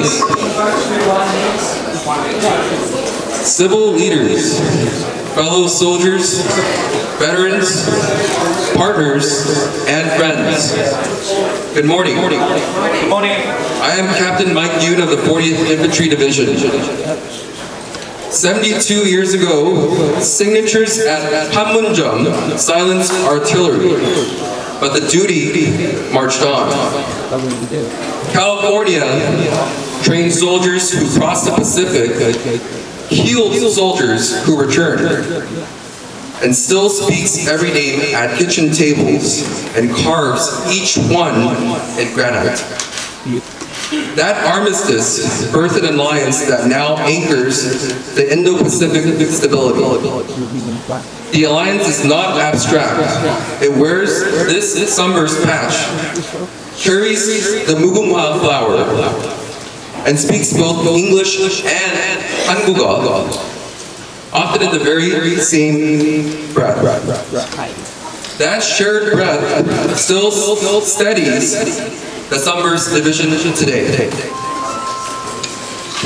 families, civil leaders, fellow soldiers, veterans, partners, and friends. Good morning. Good morning. I am Captain Mike Yoon of the 40th Infantry Division. 72 years ago, signatures at Panmunjom silenced artillery, but the duty marched on. California trained soldiers who crossed the Pacific, healed soldiers who returned, and still speaks every name at kitchen tables and carves each one in granite. That armistice birthed an alliance that now anchors the Indo-Pacific stability. The alliance is not abstract. It wears this sunburst patch, carries the mugunghwa flower, and speaks both English and Hangulga, often in the very same breath. That shared breath still steadies the Sunburst Division today.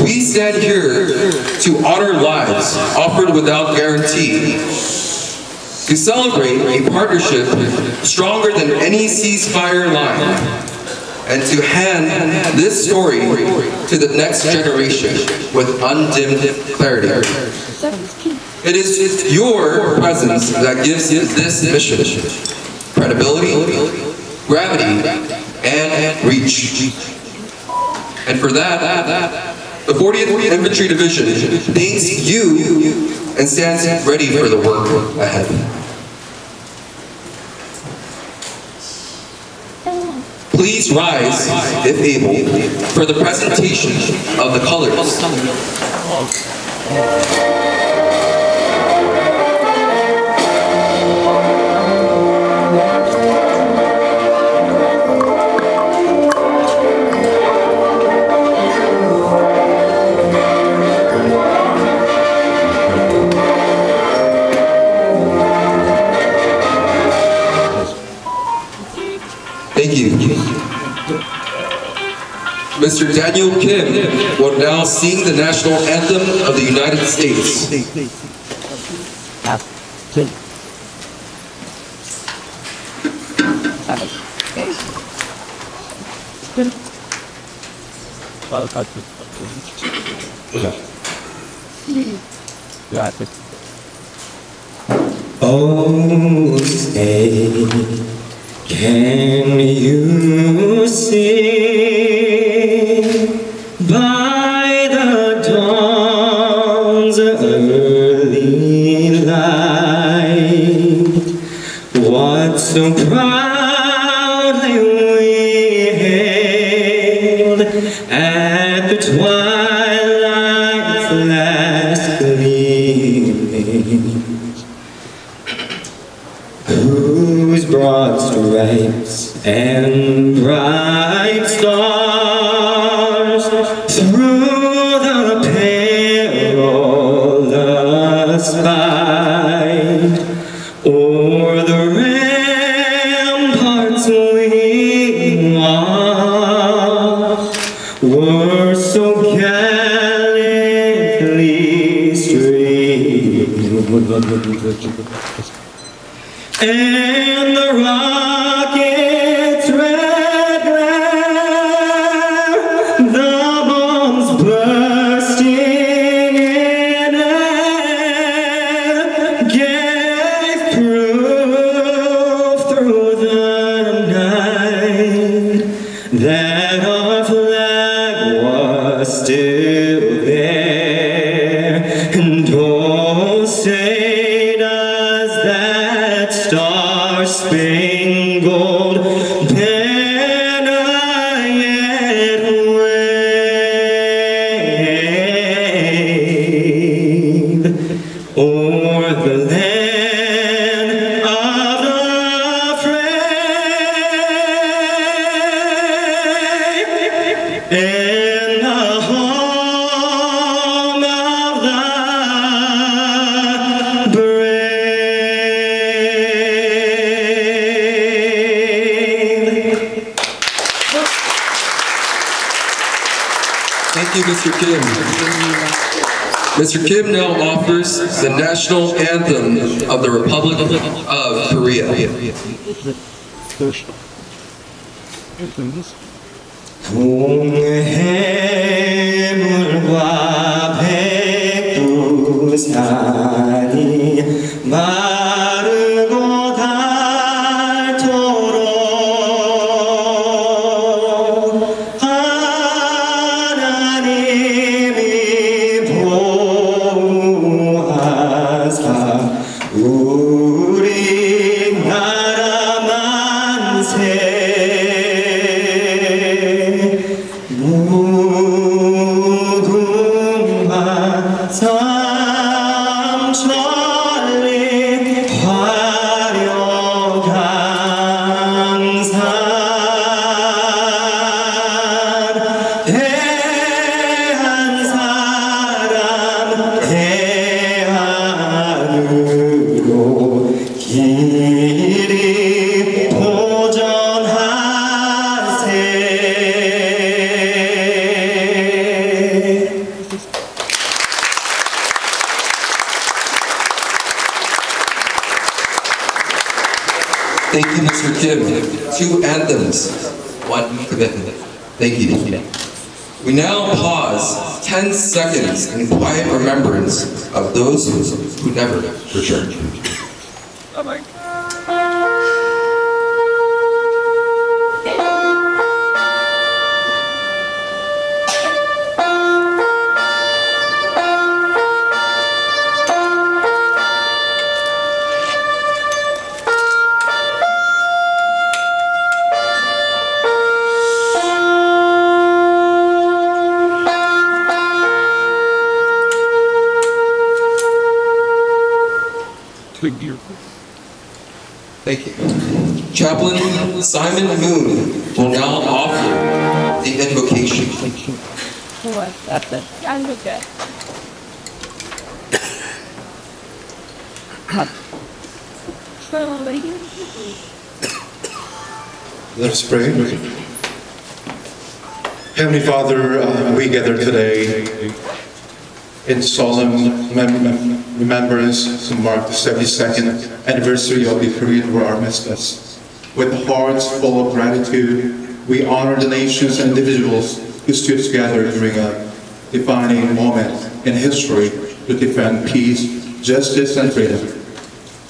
We stand here to honor lives offered without guarantee, to celebrate a partnership stronger than any ceasefire line, and to hand this story to the next generation with undimmed clarity. It is your presence that gives this mission credibility, gravity, and reach. And for that, the 40th Infantry Division thanks you and stands ready for the work ahead. Please rise, if able, for the presentation of the colors. Thank you. Mr. Daniel Kim will now sing the national anthem of the United States. Oh, stay. Can you see by the dawn's early light what so proudly we hailed at the twilight's last gleaming? Whose broad stripes and bright stars through the perilous fight o'er the ramparts we watched were so gallantly streamed. And the rocket's red glare, the bombs bursting in air, gave proof through the night that our flag was still there. And oh, say does that star-spangled banner yet wave o'er the land of the free and the home of the brave. you, Mr. Kim. Mr. Kim now offers the national anthem of the Republic of Korea. 동해물과 백두산이 마르고 닳도록 하나님이 보호하사 우리나라 만세 무궁화 삼천리 화려강산 대한 사람 대한으로 길이 보전하세. Thank you, Mr. Kim. 2 anthems, 1 commitment. Thank you. We now pause 10 seconds in quiet remembrance of those who never returned. Thank you. Chaplain Simon Moon will now offer the invocation. Let us pray. Heavenly Father, we gather today in solemn remembrance to mark the 72nd anniversary of the Korean War Armistice. With hearts full of gratitude, we honor the nations and individuals who stood together during a defining moment in history to defend peace, justice, and freedom.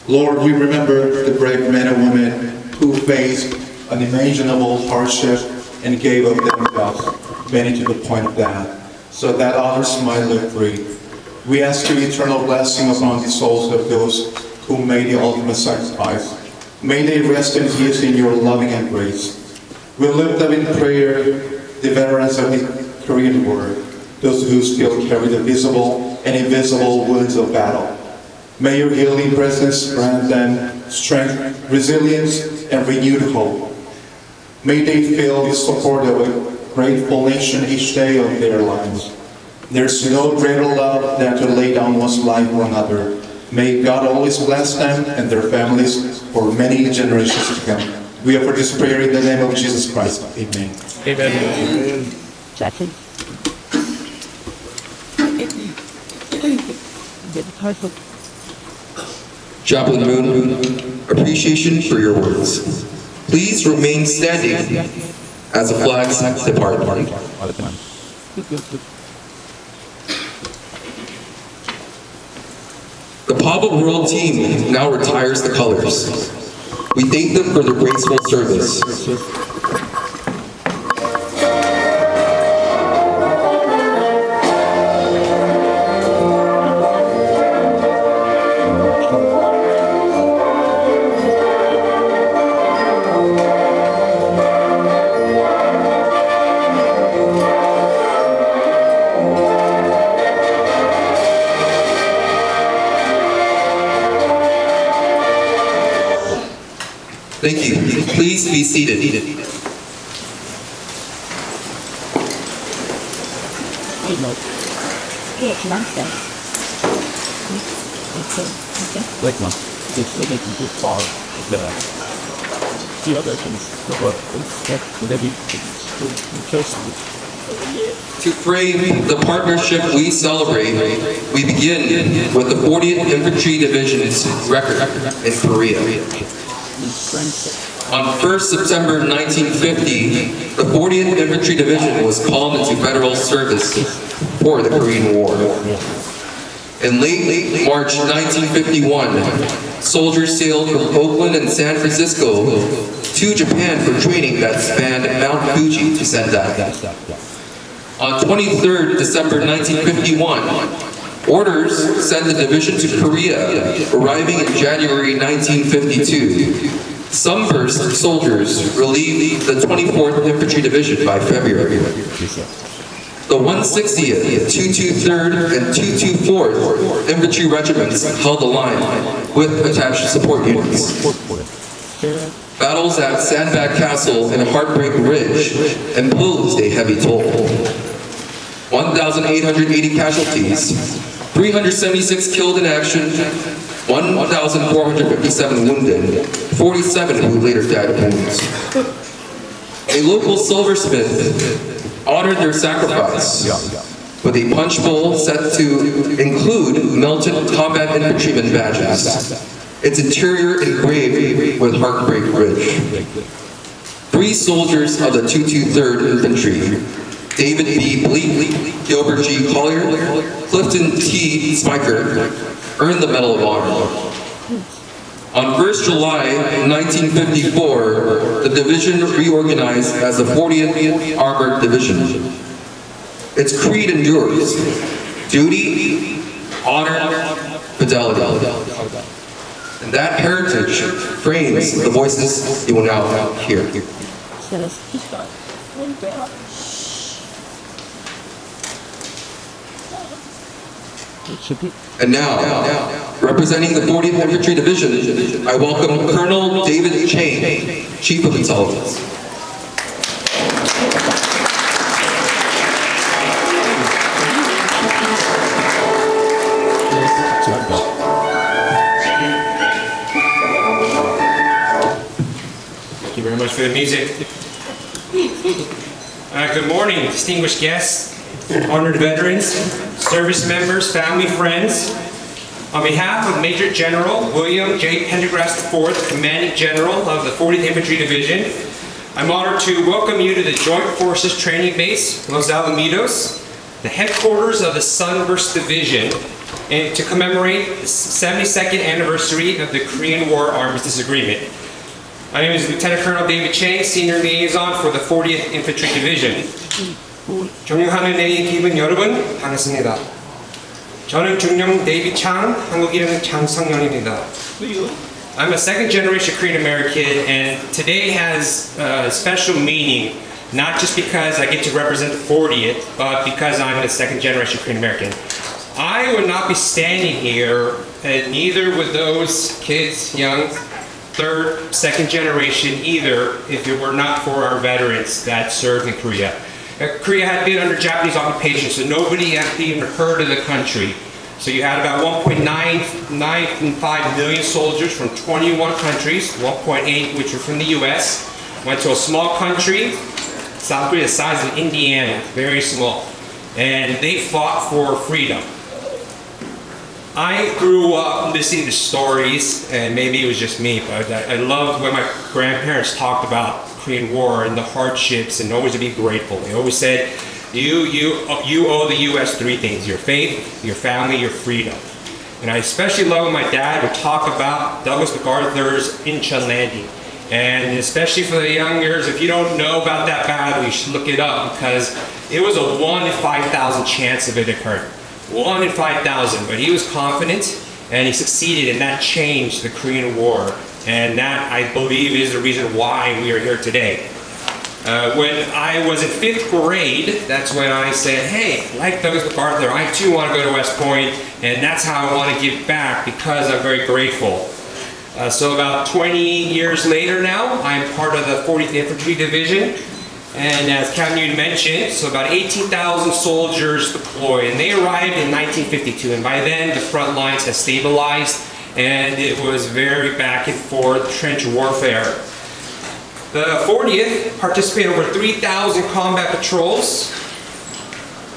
Lord, we remember the brave men and women who faced unimaginable hardship and gave of themselves, many to the point of death, so that others might live free. We ask your eternal blessing upon the souls of those who made the ultimate sacrifice. May they rest in peace in your loving embrace. We lift up in prayer the veterans of the Korean War, those who still carry the visible and invisible wounds of battle. May your healing presence grant them strength, resilience, and renewed hope. May they feel the support of a grateful nation each day of their lives. There's no greater love than to lay down one's life for another. May God always bless them and their families for many generations to come. We offer this prayer in the name of Jesus Christ. Amen. Amen. Chaplain Moon, appreciation for your words. Please remain standing as the flags depart. The Pava World Team now retires the colors. We thank them for their graceful service. Thank you. Please be seated. Like one. It's making too far. The other things, the work, whatever, it's careful. To frame the partnership we celebrate, we begin with the 40th Infantry Division's record in Korea. On 1st September 1950, the 40th Infantry Division was called into federal service for the Korean War. In late March 1951, soldiers sailed from Oakland and San Francisco to Japan for training that spanned Mount Fuji to Sendai. On 23rd December 1951, orders sent the division to Korea, arriving in January 1952. Sunburst soldiers relieved the 24th Infantry Division by February. The 160th, 223rd, and 224th Infantry Regiments held the line with attached support units. Battles at Sandbag Castle and Heartbreak Ridge imposed a heavy toll. 1,880 casualties, 376 killed in action, 1,457 wounded, 47 who later died of wounds. A local silversmith honored their sacrifice with a punch bowl set to include melted combat infantryman badges, its interior engraved with Heartbreak Ridge. 3 soldiers of the 223rd Infantry, David B. Bleak, Gilbert G. Collier, Clifton T. Spiker, earned the Medal of Honor. On 1st July 1954, the division reorganized as the 40th Armored Division. Its creed endures: duty, honor, fidelity. And that heritage frames the voices you will now hear. And now, representing the 40th Infantry Division, I welcome Colonel David Chang, Chief of Intelligence. Thank you very much for the music. Good morning, distinguished guests, honored veterans, service members, family, friends. On behalf of Major General William J. Pendergrass IV, Commanding General of the 40th Infantry Division, I'm honored to welcome you to the Joint Forces Training Base, Los Alamitos, the headquarters of the Sunburst Division, and to commemorate the 72nd anniversary of the Korean War Armistice Agreement. My name is Lieutenant Colonel David Chang, Senior Liaison for the 40th Infantry Division. 존경하는 내일 기분 여러분, 반갑습니다. 저는 중령 데이비 창, 한국 이름은 장성현입니다. I'm a second generation Korean American, and today has a special meaning, not just because I get to represent the 40th, but because I'm a second generation Korean American. I would not be standing here, and neither would those kids, young, third, second generation either, if it were not for our veterans that served in Korea. Korea had been under Japanese occupation, so nobody had even heard of the country. So you had about 1.95 million soldiers from 21 countries, 1.8 which were from the US, went to a small country, South Korea the size of Indiana, very small, and they fought for freedom. I grew up listening to stories, and maybe it was just me, but I loved when my grandparents talked about Korean War and the hardships, and always to be grateful. They always said, you owe the U.S. 3 things: your faith, your family, your freedom. And I especially love when my dad would talk about Douglas MacArthur's Incheon landing. And especially for the youngers, if you don't know about that battle, you should look it up, because it was a 1 in 5,000 chance of it occurring. 1 in 5,000, but he was confident and he succeeded, and that changed the Korean War. And that, I believe, is the reason why we are here today. When I was in 5th grade, that's when I said, hey, like Douglas MacArthur, I too want to go to West Point, and that's how I want to give back, because I'm very grateful. So about 20 years later now, I'm part of the 40th Infantry Division. And as Captain Yoon mentioned, so about 18,000 soldiers deployed, and they arrived in 1952, and by then the front lines had stabilized, and it was very back and forth trench warfare. The 40th participated in over 3,000 combat patrols,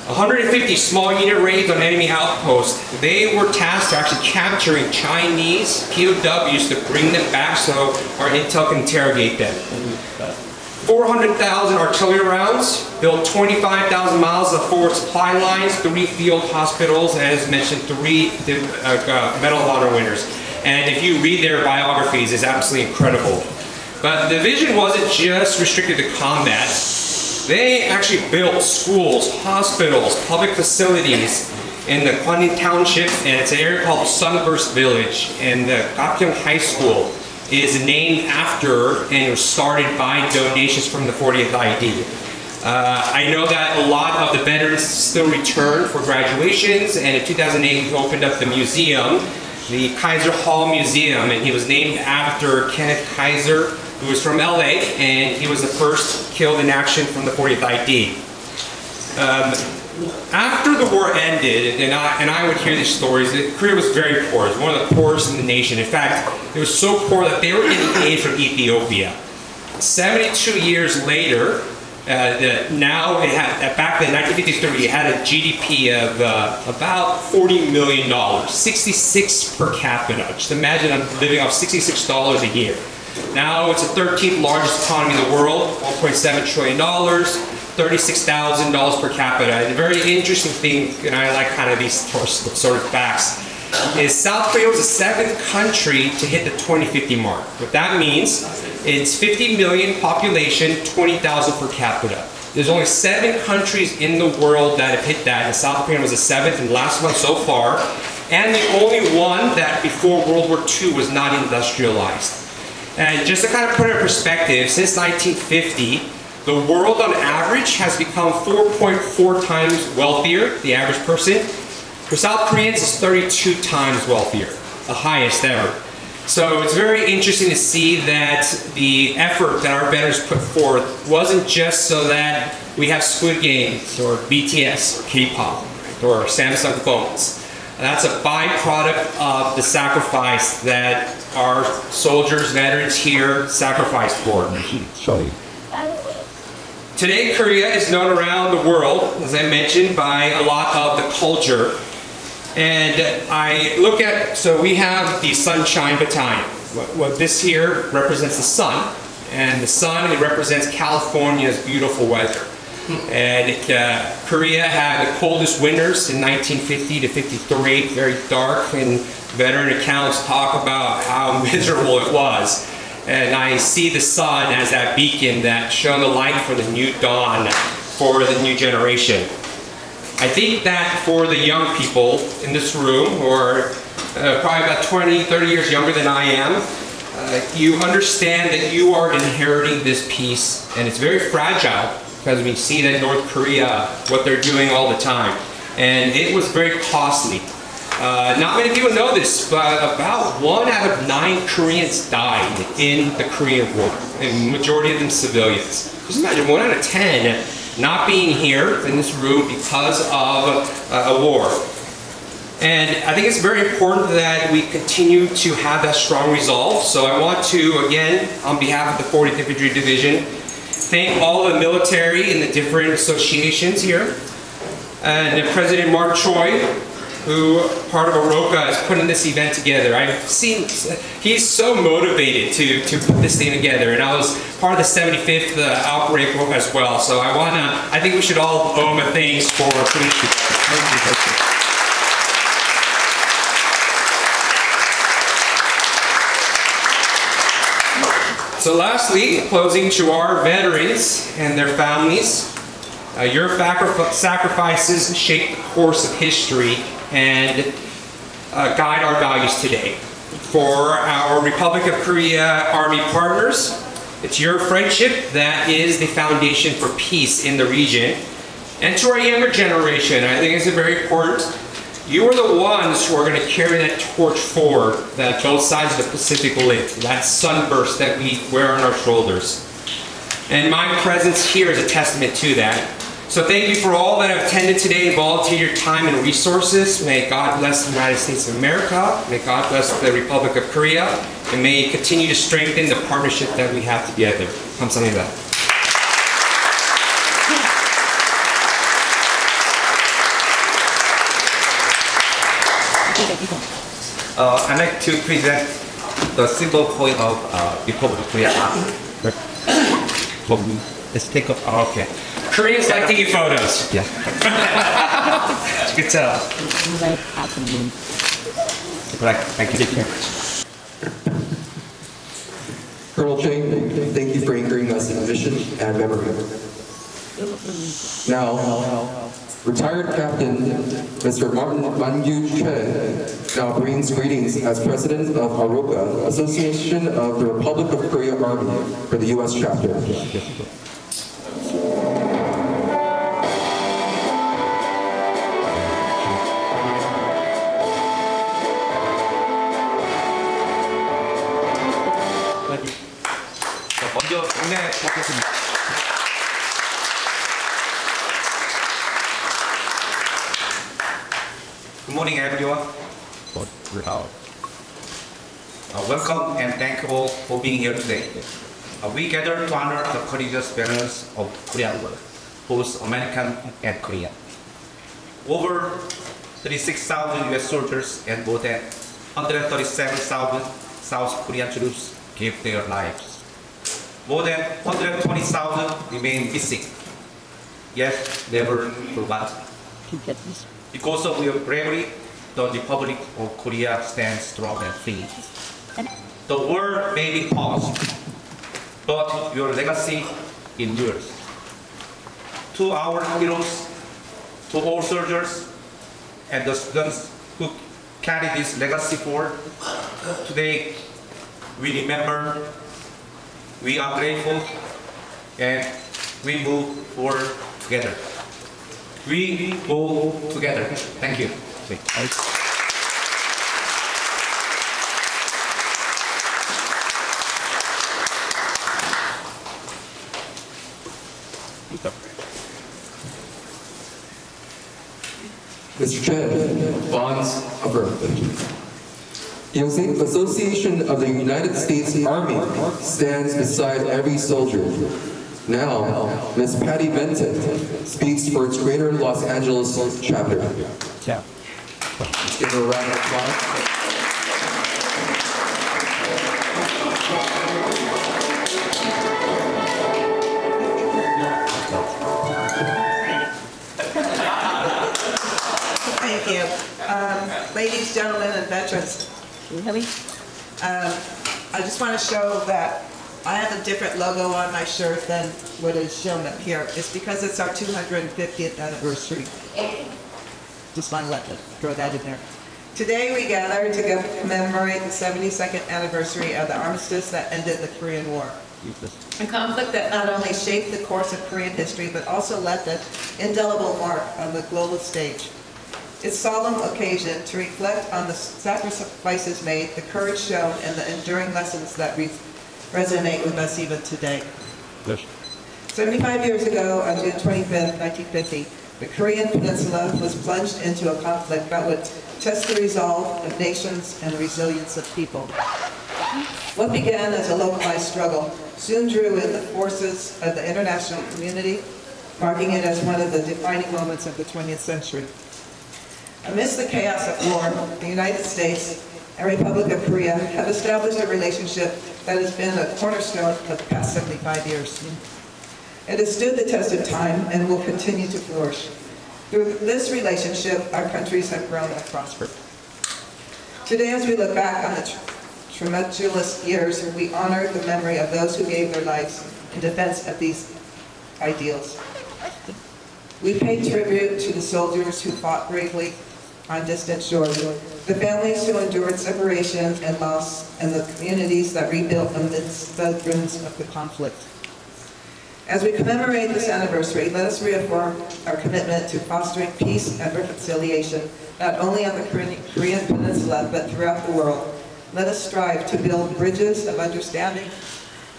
150 small unit raids on enemy outposts. They were tasked to actually capturing Chinese POWs to bring them back so our intel can interrogate them. 400,000 artillery rounds, built 25,000 miles of forward supply lines, 3 field hospitals, and as mentioned, 3 Medal of Honor winners. And if you read their biographies, it's absolutely incredible. But the division wasn't just restricted to combat. They actually built schools, hospitals, public facilities in the Kwanning Township, and it's an area called Sunburst Village. And the Gapyeong High School is named after and it was started by donations from the 40th ID. I know that a lot of the veterans still return for graduations, and in 2008 he opened up the museum, the Kaiser Hall Museum, and he was named after Kenneth Kaiser, who was from LA, and he was the first killed in action from the 40th ID. After the war ended, and I would hear these stories, Korea was very poor. It was one of the poorest in the nation. In fact, it was so poor that they were getting aid from Ethiopia. 72 years later, now it had, back in 1953, it had a GDP of about $40 million, 66 per capita. Just imagine I'm living off $66 a year. Now it's the 13th largest economy in the world, $1.7 trillion, $36,000 per capita. And a very interesting thing, and I like kind of these sort of facts, is South Korea was the 7th country to hit the 2050 mark. What that means, it's 50 million population, 20,000 per capita. There's only 7 countries in the world that have hit that, and South Korea was the 7th and last one so far, and the only one that before World War II was not industrialized. And just to kind of put it in perspective, since 1950, the world on average has become 4.4 times wealthier, the average person. For South Koreans, it's 32 times wealthier, the highest ever. So it's very interesting to see that the effort that our veterans put forth wasn't just so that we have Squid Games or BTS or K-pop or Samsung phones. That's a byproduct of the sacrifice that our soldiers, veterans here sacrificed for. Today, Korea is known around the world, as I mentioned, by a lot of the culture. And I look at, so we have the Sunshine Battalion. What this here represents the sun, and the sun, it represents California's beautiful weather. And Korea had the coldest winters in 1950 to 53, very dark, and veteran accounts talk about how miserable it was. And I see the sun as that beacon that shone the light for the new dawn, for the new generation. I think that for the young people in this room, who are probably about 20, 30 years younger than I am, you understand that you are inheriting this peace, and it's very fragile, because we see that North Korea, what they're doing all the time. And it was very costly. Not many people know this, but about 1 out of 9 Koreans died in the Korean War, and majority of them civilians. Just imagine 1 out of 10 not being here in this room because of a war. And I think it's very important that we continue to have that strong resolve. So I want to, again, on behalf of the 40th Infantry Division, thank all the military and the different associations here. And President Mark Choi, who, part of Oroka, is putting this event together. I've seen, he's so motivated to put this thing together, and I was part of the 75th outbreak as well. So I think we should all owe him a thanks for putting it together. So lastly, closing to our veterans and their families, your sacrifices shape the course of history and guide our values today. For our Republic of Korea Army partners, it's your friendship that is the foundation for peace in the region. And to our younger generation, I think it's very important, you are the ones who are going to carry that torch forward that both sides of the Pacific live, that sunburst that we wear on our shoulders. And my presence here is a testament to that. So thank you for all that have attended today and volunteered your time and resources. May God bless the United States of America. May God bless the Republic of Korea. And may He continue to strengthen the partnership that we have together. 감사합니다. I'd like to present the symbol coin of Republic of Korea. Let's take up. Okay. Koreans like taking photos. Yeah. Good tell. Thank you. Colonel Chang, thank you for anchoring us in mission and memory. Now, retired Captain Mr. Martin Manyu Che now brings greetings as President of AROKA, Association of the Republic of Korea Army for the U.S. chapter. 먼저 안내 받겠습니다. Good morning, everyone. Welcome and thank you all for being here today. We gather to honor the courageous veterans of Korean War, both American and Korean. Over 36,000 U.S. soldiers and more than 137,000 South Korean troops gave their lives. More than 120,000 remain missing, yet never forgotten. Because of your bravery, the Republic of Korea stands strong and free. The world may be paused, but your legacy endures. To our heroes, to all soldiers, and the students who carry this legacy forward, today we remember, we are grateful, and we move forward together. We go together. Thank you. Mr. Chen, bonds affirmed. The Association of the United States Army stands beside every soldier. Now, Ms. Patty Benton speaks for its Greater Los Angeles chapter. Let's give her a round of applause. Thank you. Ladies, gentlemen, and veterans, I just want to show that I have a different logo on my shirt than what is shown up here. It's because it's our 250th anniversary. Just want to throw that in there. Today we gather to commemorate the 72nd anniversary of the armistice that ended the Korean War. A conflict that not only shaped the course of Korean history, but also left an indelible mark on the global stage. It's a solemn occasion to reflect on the sacrifices made, the courage shown, and the enduring lessons that resonate with us even today. 75 years ago, on June 25th, 1950, the Korean Peninsula was plunged into a conflict that would test the resolve of nations and the resilience of people. What began as a localized struggle soon drew in the forces of the international community, marking it as one of the defining moments of the 20th century. Amidst the chaos of war, the United States and Republic of Korea have established a relationship that has been a cornerstone for the past 75 years. It has stood the test of time and will continue to flourish. Through this relationship, our countries have grown and prospered. Today, as we look back on the tumultuous years, we honor the memory of those who gave their lives in defense of these ideals. We pay tribute to the soldiers who fought bravely on distant shores, the families who endured separation and loss, and the communities that rebuilt amidst the ruins of the conflict. As we commemorate this anniversary, let us reaffirm our commitment to fostering peace and reconciliation, not only on the Korean Peninsula, but throughout the world. Let us strive to build bridges of understanding,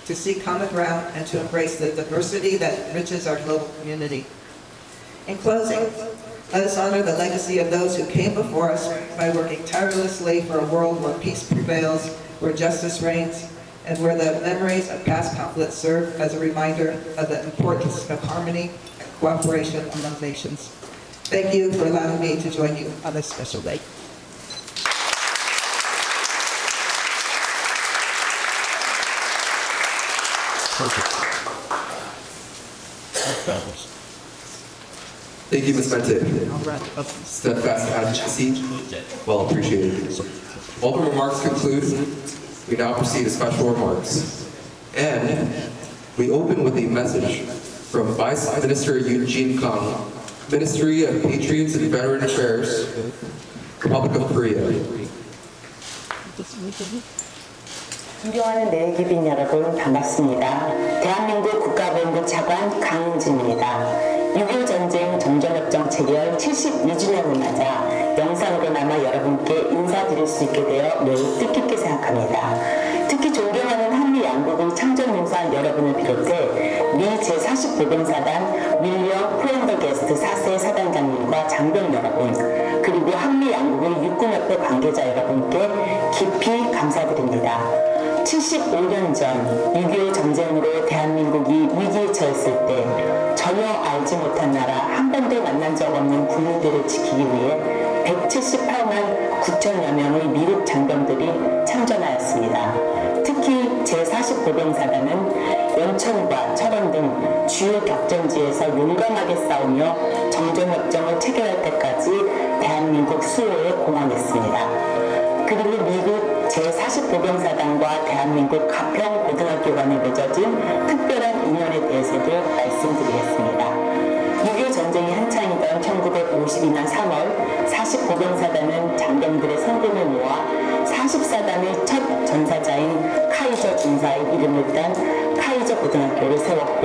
to seek common ground, and to embrace the diversity that enriches our global community. In closing, let us honor the legacy of those who came before us by working tirelessly for a world where peace prevails, where justice reigns, and where the memories of past conflicts serve as a reminder of the importance of harmony and cooperation among nations. Thank you for allowing me to join you on this special day. Thank you, Ms. Mente. Steadfast advocacy, well appreciated. Welcome remarks conclude. We now proceed to special remarks. And we open with a message from Vice Minister Eugene Kang, Ministry of Patriots and Veteran Affairs, Republic of Korea. 존경하는 내기빈 여러분 반갑습니다. 대한민국 국가본부 차관 강은진입니다. 6.25 전쟁 정전협정 체결 72주년을 맞아 영상으로나마 여러분께 인사드릴 수 있게 되어 매우 뜻깊게 생각합니다. 특히 존경하는 한미 양국의 창전용사 여러분을 비롯해 미 제40보병사단 윌리엄 프렌더게스트 4세 사단장님과 장병 여러분, 그리고 한미 양국의 육군협회 관계자 여러분께 깊이 감사드립니다. 75년 전 6.25 전쟁으로 대한민국이 위기에 처했을 때 전혀 알지 못한 나라, 한 번도 만난 적 없는 국민들을 지키기 위해 178만 9천여 명의 미국 장병들이 참전하였습니다. 특히 제40보병사단은 연천과 철원 등 주요 격전지에서 용감하게 싸우며 정전협정을 체결할 때까지 대한민국 수호에 공헌했습니다. 그리고 미국 제40보병사단과 대한민국 가평고등학교 간에 맺어진 특별한 인연에 대해서도 말씀드리겠습니다. 6.25 전쟁이 한창이던 1952년 3월 40보병사단은 장병들의 성금을 모아 44단의 첫 전사자인 카이저 중사의 이름을 딴 카이저 고등학교를 세웠고,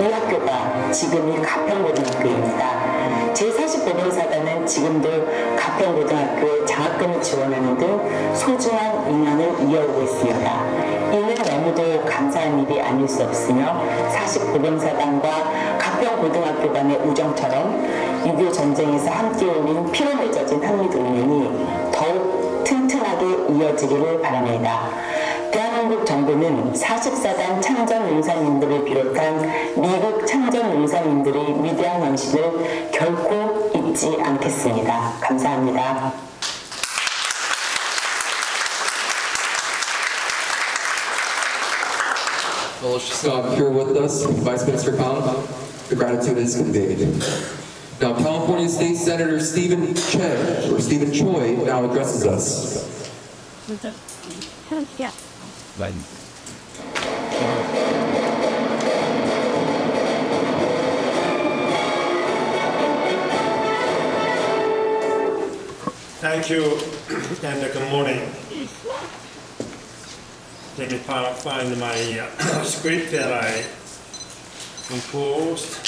이 학교가 지금의 가평고등학교입니다. 제40보병사단은 지금도 가평고등학교에 장학금을 지원하는 등 소중한 인연을 이어오고 있습니다. 이는 너무도 감사한 일이 아닐 수 없으며 40보병사단과 가평고등학교 간의 우정처럼 6.25 전쟁에서 함께 올린 피로 맺어진 한미동맹이 더욱 튼튼하게 이어지기를 바랍니다. 대한민국 정부는 44단 창전용사님들을 비롯한 미국 창전용사님들의 위대한 헌신을 결코 잊지 않겠습니다. 감사합니다. Well, let's just here with us, Vice Minister Kang. The gratitude is conveyed. Now, California State Senator Stephen Choi now addresses us. Thank you and good morning. Let me find my script that I composed.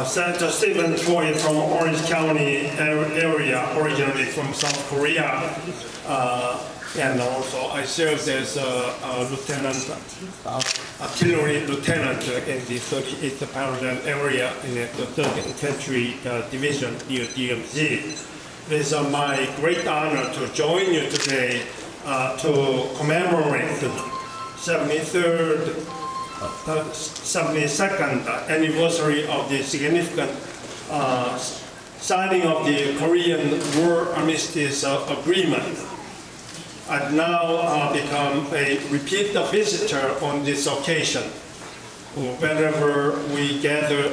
Senator Stephen Choi from Orange County area, originally from South Korea, and also I served as a lieutenant, artillery lieutenant in the 38th parallel area in the 3rd Infantry Division near DMZ. It is my great honor to join you today to commemorate the 72nd anniversary of the significant signing of the Korean War Armistice Agreement. I've now become a repeat visitor on this occasion. Whenever we gather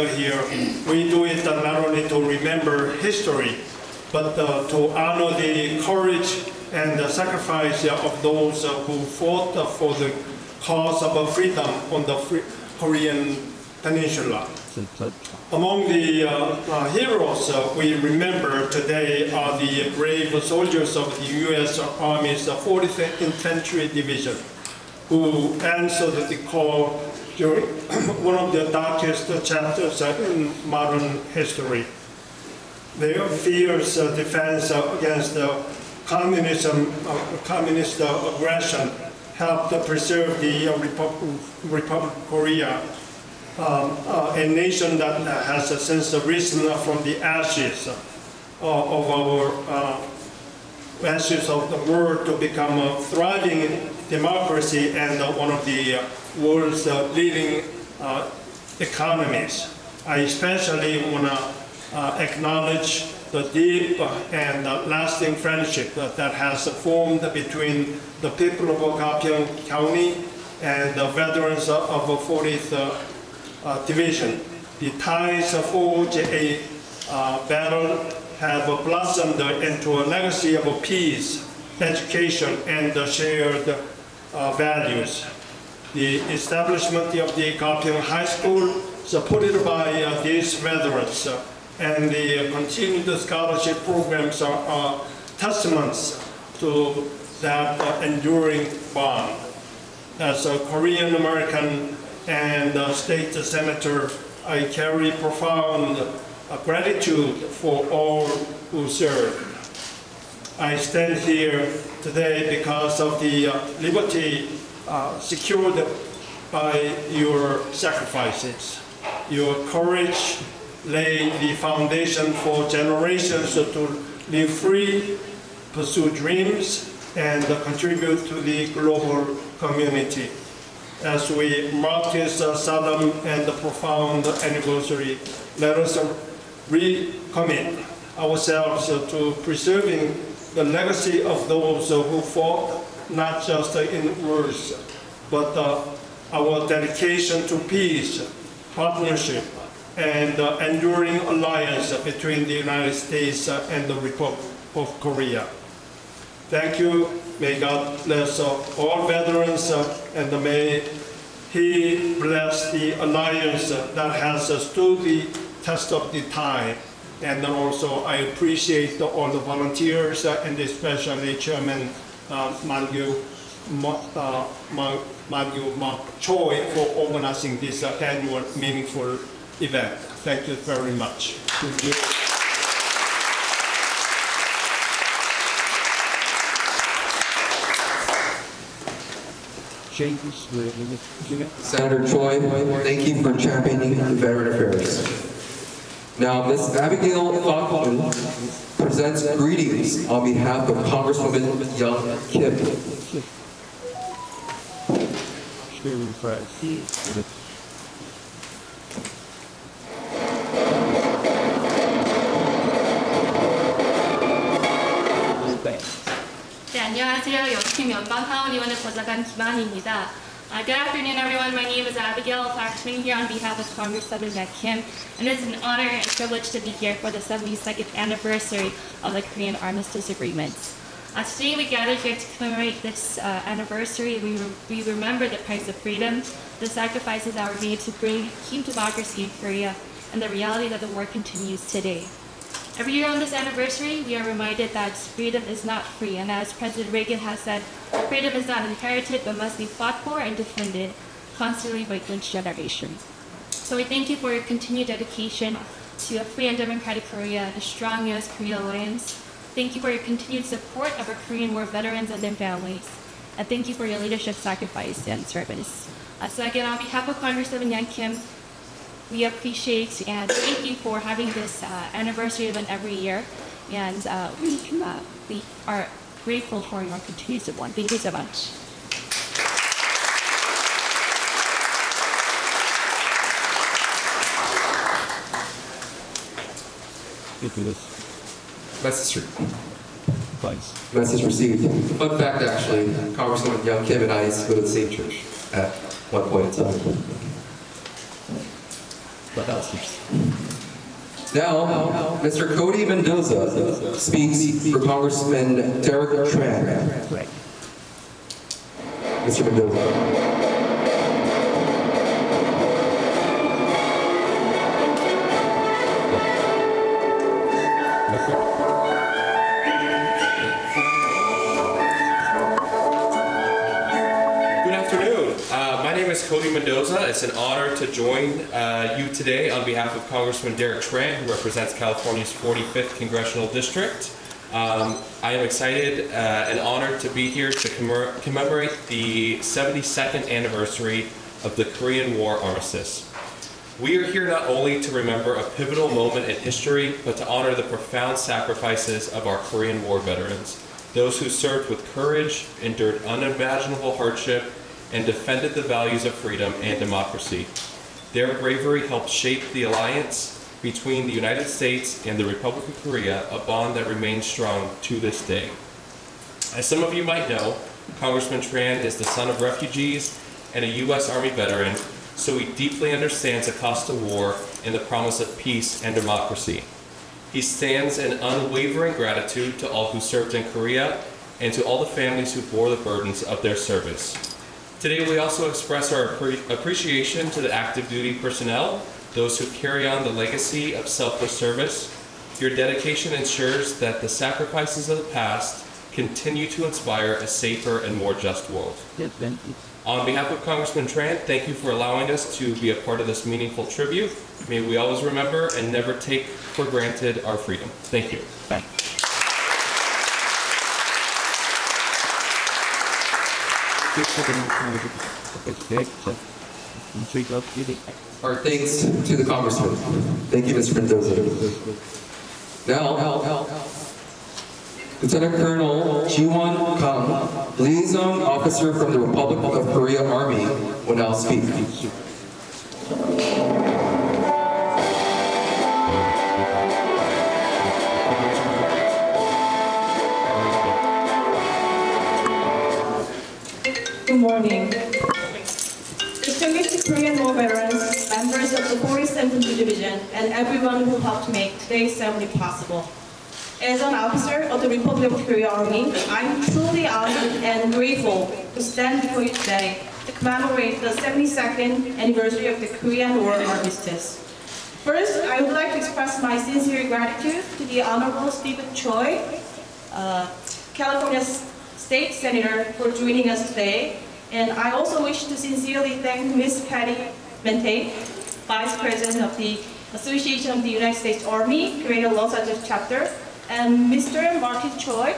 here, we do it not only to remember history, but to honor the courage and the sacrifice of those who fought for the cause of freedom on the Korean Peninsula. Among the heroes we remember today are the brave soldiers of the U.S. Army's 40th Infantry Division, who answered the call during one of the darkest chapters in modern history. Their fierce defense against communist aggression helped preserve the Republic of Korea, a nation that has since risen from the ashes of the world to become a thriving democracy and one of the world's leading economies. I especially want to acknowledge the deep and lasting friendship that has formed between the people of Gapyeong County and the veterans of the 40th Division. The ties forged a battle have blossomed into a legacy of peace, education, and shared values. The establishment of the Gapyeong High School, supported by these veterans, and the continued scholarship programs are testaments to that enduring bond. As a Korean American and state senator, I carry profound gratitude for all who serve. I stand here today because of the liberty secured by your sacrifices. Your courage laid the foundation for generations to live free, pursue dreams, and contribute to the global community. As we mark this solemn and profound anniversary, let us recommit ourselves to preserving the legacy of those who fought, not just in words, but our dedication to peace, partnership, and enduring alliance between the United States and the Republic of Korea. Thank you. May God bless all veterans, and may He bless the alliance that has stood the test of the time. And also, I appreciate all the volunteers, and especially Chairman Mangyu Choi for organizing this annual meaningful event. Thank you very much. Thank you. Senator Choi, thank you for championing veteran affairs. Now, Ms. Abigail Falkman presents greetings on behalf of Congresswoman Young Kim. 네, 안녕하세요. 역팀 연방하원의원을 보좌관 김한입니다. Good afternoon, everyone. My name is Abigail Flaxman here on behalf of Congresswoman Young Kim, and it is an honor and privilege to be here for the 72nd anniversary of the Korean Armistice Agreements. Today we gathered here to commemorate this anniversary. We remember the price of freedom, the sacrifices that were made to keep democracy in Korea, and the reality that the war continues today. Every year on this anniversary, we are reminded that freedom is not free, and as President Reagan has said, freedom is not inherited but must be fought for and defended constantly by each generation. So we thank you for your continued dedication to a free and democratic Korea and a strong U.S.-Korea alliance. Thank you for your continued support of our Korean War veterans and their families. And thank you for your leadership, sacrifice, and service. So again, on behalf of Congresswoman Young Kim, we appreciate and thank you for having this anniversary event every year. And we are grateful for your continued support. Thank you so much. Message received. Fun fact, actually, Congresswoman Young Kim and I used to go to the same church at one point in time. Now, Mr. Cody Mendoza speaks for Congressman Derek Tran. Mr. Mendoza. Cody Mendoza. It's an honor to join you today on behalf of Congressman Derek Tran, who represents California's 45th Congressional District. I am excited and honored to be here to commemorate the 72nd anniversary of the Korean War Armistice. We are here not only to remember a pivotal moment in history, but to honor the profound sacrifices of our Korean War veterans, those who served with courage, endured unimaginable hardship, and defended the values of freedom and democracy. Their bravery helped shape the alliance between the United States and the Republic of Korea, a bond that remains strong to this day. As some of you might know, Congressman Tran is the son of refugees and a U.S. Army veteran, so he deeply understands the cost of war and the promise of peace and democracy. He stands in unwavering gratitude to all who served in Korea and to all the families who bore the burdens of their service. Today we also express our appreciation to the active duty personnel, those who carry on the legacy of selfless service. Your dedication ensures that the sacrifices of the past continue to inspire a safer and more just world. On behalf of Congressman Tran, thank you for allowing us to be a part of this meaningful tribute. May we always remember and never take for granted our freedom. Thank you. Bye. Our thanks to the Congressman. Thank you, Mr. Mendoza. Now, Lieutenant Colonel Ji-won Kang, liaison officer from the Republic of Korea Army, will now speak. Good morning. Distinguished Korean War veterans, members of the 47th Division, and everyone who helped make today's ceremony possible. As an officer of the Republic of Korea Army, I'm truly honored and grateful to stand before you today to commemorate the 72nd anniversary of the Korean War Armistice. First, I would like to express my sincere gratitude to the Honorable Stephen Choi, California State Senator, for joining us today. And I also wish to sincerely thank Ms. Patty Mente, Vice President of the Association of the United States Army, Korea Los Angeles Chapter, and Mr. Martin Choi,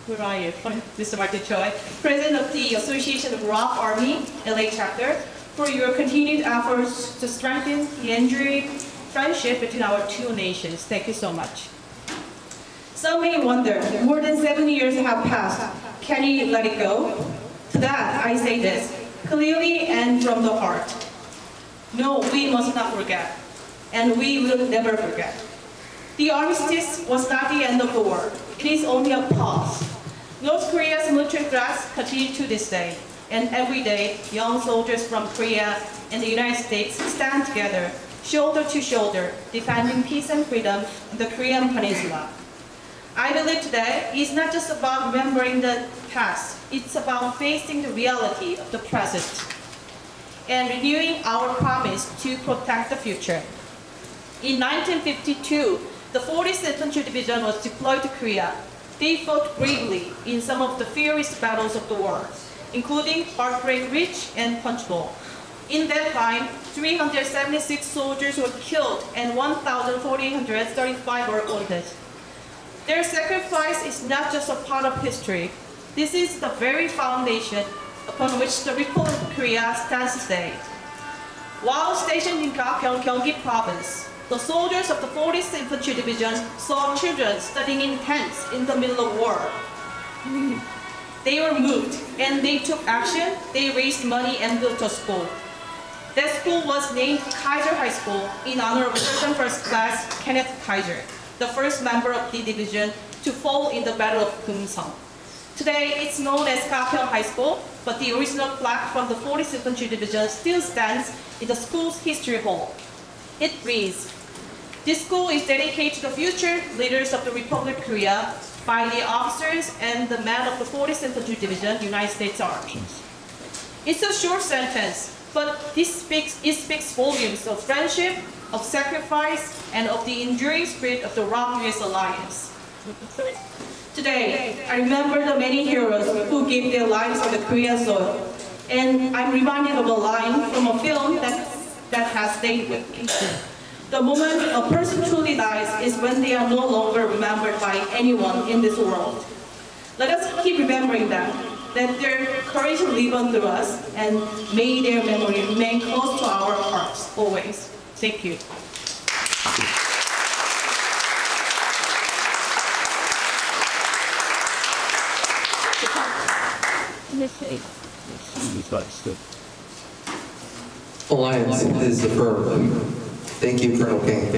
where are you? Mr. Martin Choi, President of the Association of Rock Army, LA Chapter, for your continued efforts to strengthen the enduring friendship between our two nations. Thank you so much. Some may wonder, more than 7 years have passed. Can you let it go? To that, I say this, clearly and from the heart. No, we must not forget, and we will never forget. The armistice was not the end of the war. It is only a pause. North Korea's military threats continue to this day, and every day, young soldiers from Korea and the United States stand together, shoulder to shoulder, defending peace and freedom in the Korean Peninsula. I believe today is not just about remembering the past, it's about facing the reality of the present and renewing our promise to protect the future. In 1952, the 40th Infantry Division was deployed to Korea. They fought bravely in some of the fiercest battles of the war, including Heartbreak Ridge and Punch Bowl. In that time, 376 soldiers were killed and 1,435 were wounded. Their sacrifice is not just a part of history. This is the very foundation upon which the Republic of Korea stands today. While stationed in Gapyeong, Gyeonggi Province, the soldiers of the 40th Infantry Division saw children studying in tents in the middle of war. They were moved and they took action. They raised money and built a school. That school was named Kaiser High School in honor of Sergeant First Class Kenneth Kaiser, the first member of the division to fall in the Battle of Kumsong. Today, it's known as Gapyeong High School, but the original plaque from the 40th Infantry Division still stands in the school's history hall. It reads, "This school is dedicated to the future leaders of the Republic of Korea by the officers and the men of the 40th Infantry Division, United States Army." It's a short sentence, but it speaks volumes of friendship, of sacrifice, and of the enduring spirit of the ROK-US alliance. Today, I remember the many heroes who gave their lives on the Korean soil, and I'm reminded of a line from a film that has stayed with me. The moment a person truly dies is when they are no longer remembered by anyone in this world. Let us keep remembering them. Let their courage live on through us, and may their memory remain close to our hearts always. Thank you. Alliance is affirmed. Thank you, Colonel King.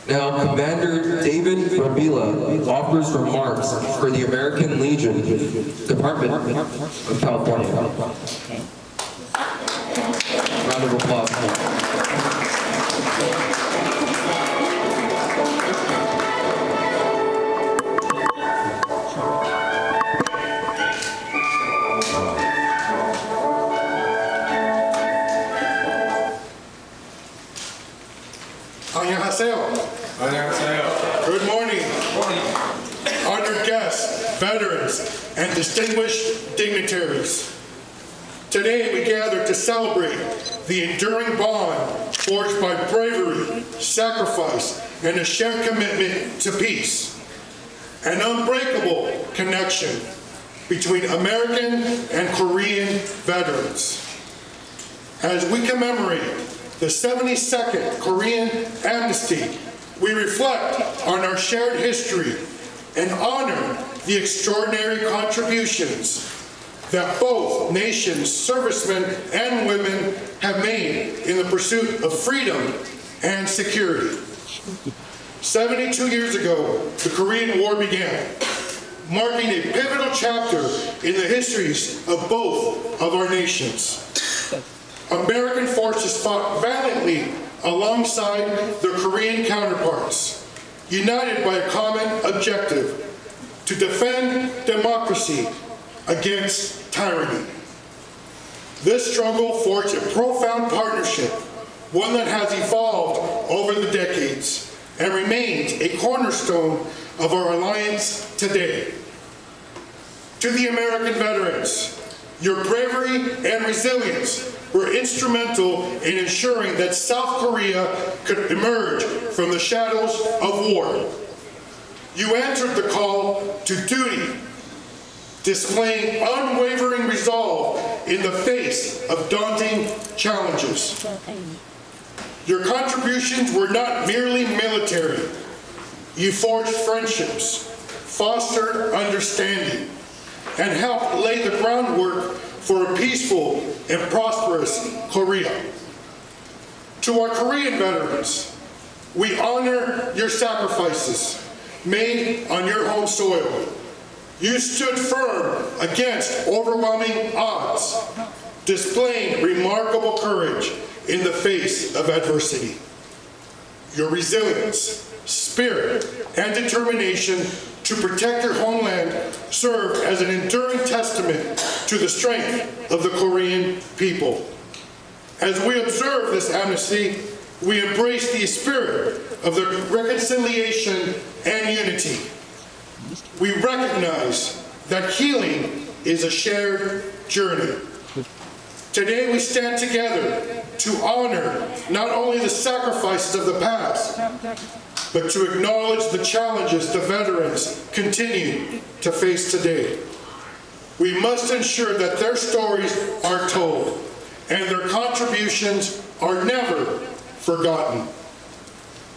Now, Commander David Bravila offers remarks for the American Legion Department of California. Round of applause. Good morning. Honored guests, veterans, and distinguished dignitaries. Today we gather to celebrate the enduring bond forged by bravery, sacrifice, and a shared commitment to peace. An unbreakable connection between American and Korean veterans. As we commemorate the 72nd Korean Amnesty, we reflect on our shared history and honor the extraordinary contributions that both nations' servicemen and women have made in the pursuit of freedom and security. 72 years ago, the Korean War began, marking a pivotal chapter in the histories of both of our nations. American forces fought valiantly alongside their Korean counterparts, united by a common objective: to defend democracy against tyranny. This struggle forged a profound partnership, one that has evolved over the decades and remains a cornerstone of our alliance today. To the American veterans, your bravery and resilience were instrumental in ensuring that South Korea could emerge from the shadows of war. You answered the call to duty, displaying unwavering resolve in the face of daunting challenges. Your contributions were not merely military. You forged friendships, fostered understanding, and helped lay the groundwork for a peaceful and prosperous Korea. To our Korean veterans, we honor your sacrifices made on your home soil. You stood firm against overwhelming odds, displaying remarkable courage in the face of adversity. Your resilience, spirit, and determination to protect your homeland serve as an enduring testament to the strength of the Korean people. As we observe this amnesty, we embrace the spirit of the reconciliation and unity. We recognize that healing is a shared journey. Today we stand together to honor not only the sacrifices of the past, but to acknowledge the challenges the veterans continue to face today. We must ensure that their stories are told and their contributions are never forgotten.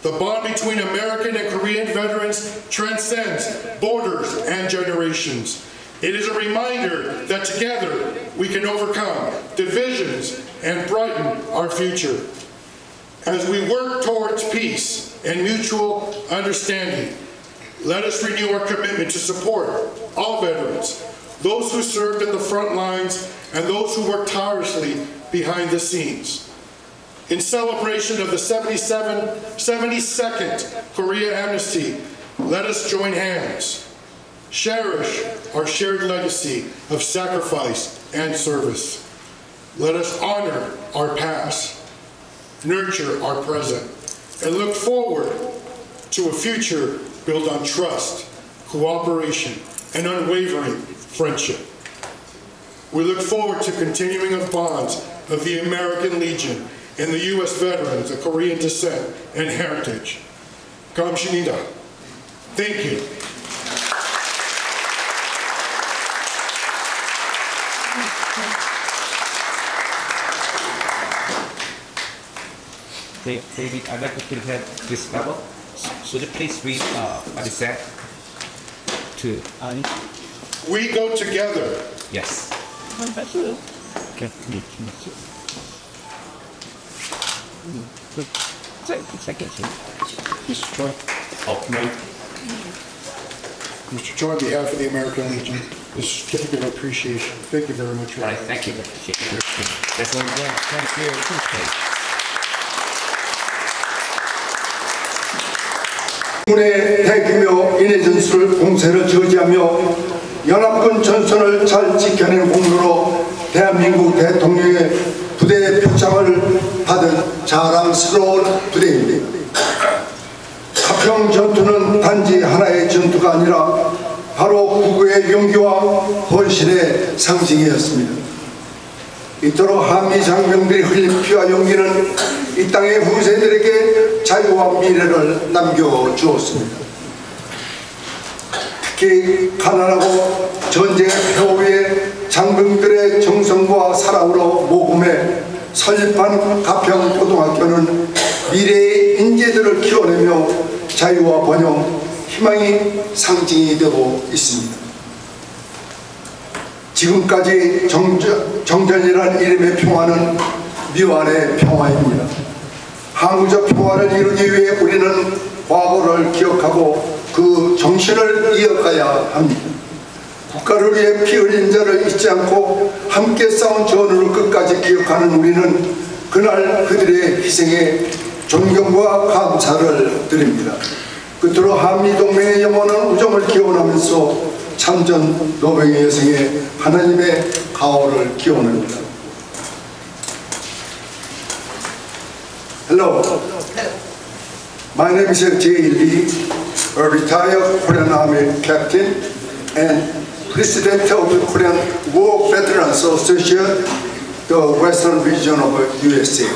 The bond between American and Korean veterans transcends borders and generations. It is a reminder that together we can overcome divisions and brighten our future. As we work towards peace and mutual understanding, let us renew our commitment to support all veterans, those who served in the front lines and those who worked tirelessly behind the scenes. In celebration of the 72nd Korea Amnesty, let us join hands, cherish our shared legacy of sacrifice and service. Let us honor our past, nurture our present, and look forward to a future built on trust, cooperation, and unwavering friendship. We look forward to continuing the bonds of the American Legion and the U.S. veterans of Korean descent and heritage. 감사합니다. Thank you. David, I'd like to present this level. Would you please read what it said? We go together. Yes. Mr. Choi. Mr. Choi, on behalf of the American Legion, this certificate of appreciation. Thank you very much. Thank you. That's one again. Thank you. 군의 대규모 인해 전술 공세를 저지하며 연합군 전선을 잘 지켜낸 공로로 대한민국 대통령의 부대 표창을 받은 자랑스러운 부대입니다. 가평 전투는 단지 하나의 전투가 아니라 바로 국군의 용기와 헌신의 상징이었습니다. 이토록 한미 장병들이 흘린 피와 용기는 이 땅의 후세들에게 자유와 미래를 남겨주었습니다. 특히 가난하고 전쟁의 표 위에 장병들의 정성과 사랑으로 모금해 설립한 가평고등학교는 미래의 인재들을 키워내며 자유와 번영, 희망의 상징이 되고 있습니다. 지금까지 정전이라는 이름의 평화는 미완의 평화입니다. 항구적 평화를 이루기 위해 우리는 과거를 기억하고 그 정신을 이어가야 합니다. 국가를 위해 피 흘린 자를 잊지 않고 함께 싸운 전우를 끝까지 기억하는 우리는 그날 그들의 희생에 존경과 감사를 드립니다. 끝으로 한미동맹의 영원한 우정을 기원하면서 참전 노병의 여성의 하나님의 가호를 기원합니다. Hello. My name is J. a retired Korean Army captain and president of the Korean War Veterans Association, the Western region of USA.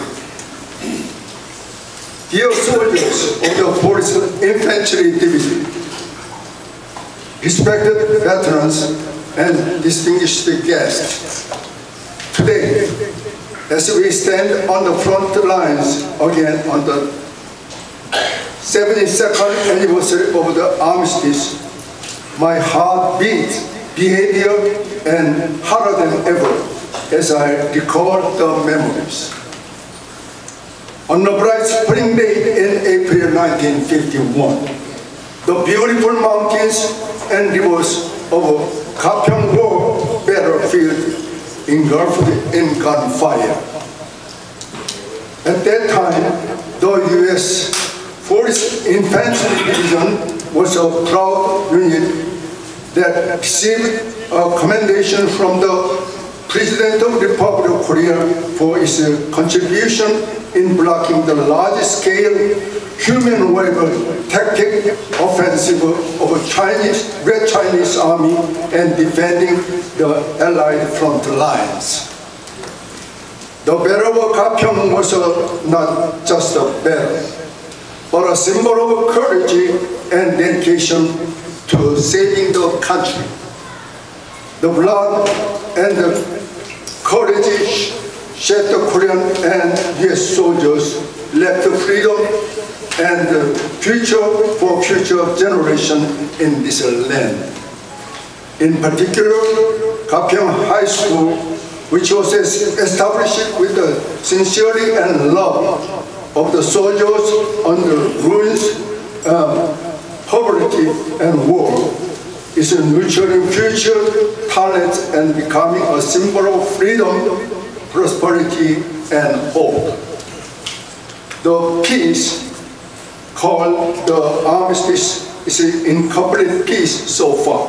Dear soldiers of the 4th Infantry Division, respected veterans and distinguished guests, today, as we stand on the front lines again on the 72nd anniversary of the armistice, my heart beats behavior and harder than ever as I recall the memories. On a bright spring day in April 1951, the beautiful mountains and rivers of Gapyeong War battlefield engulfed in gunfire. At that time, the U.S. 4th Infantry Division was a proud unit that received a commendation from the President of the Republic of Korea for its contribution in blocking the large-scale human wave tactic offensive of Red Chinese Army and defending the Allied front lines. The Battle of Gapyeong was not just a battle, but a symbol of courage and dedication to saving the country. The blood and the courage shed the Korean and US soldiers left freedom and the future for future generations in this land. In particular, Gapyeong High School, which was established with the sincerity and love of the soldiers under ruins, poverty, and war, is nurturing future talent and becoming a symbol of freedom, prosperity, and hope. The peace called the armistice is an incomplete peace so far.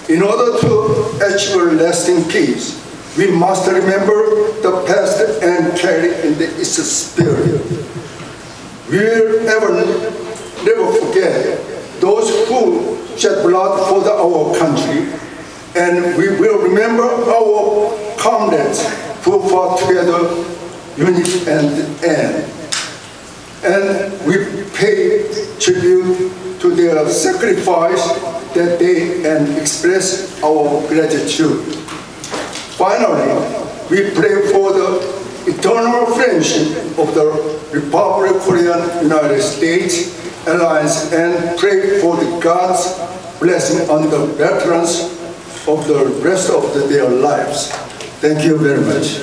In order to achieve lasting peace, we must remember the past and carry in its spirit. We will never forget those who shed blood for our country, and we will remember our comrades who fought together, unit and end. And we pay tribute to their sacrifice that day and express our gratitude. Finally, we pray for the eternal friendship of the Republic of Korea, United States Alliance, and pray for the God's blessing on the veterans of the rest of their lives. Thank you very much.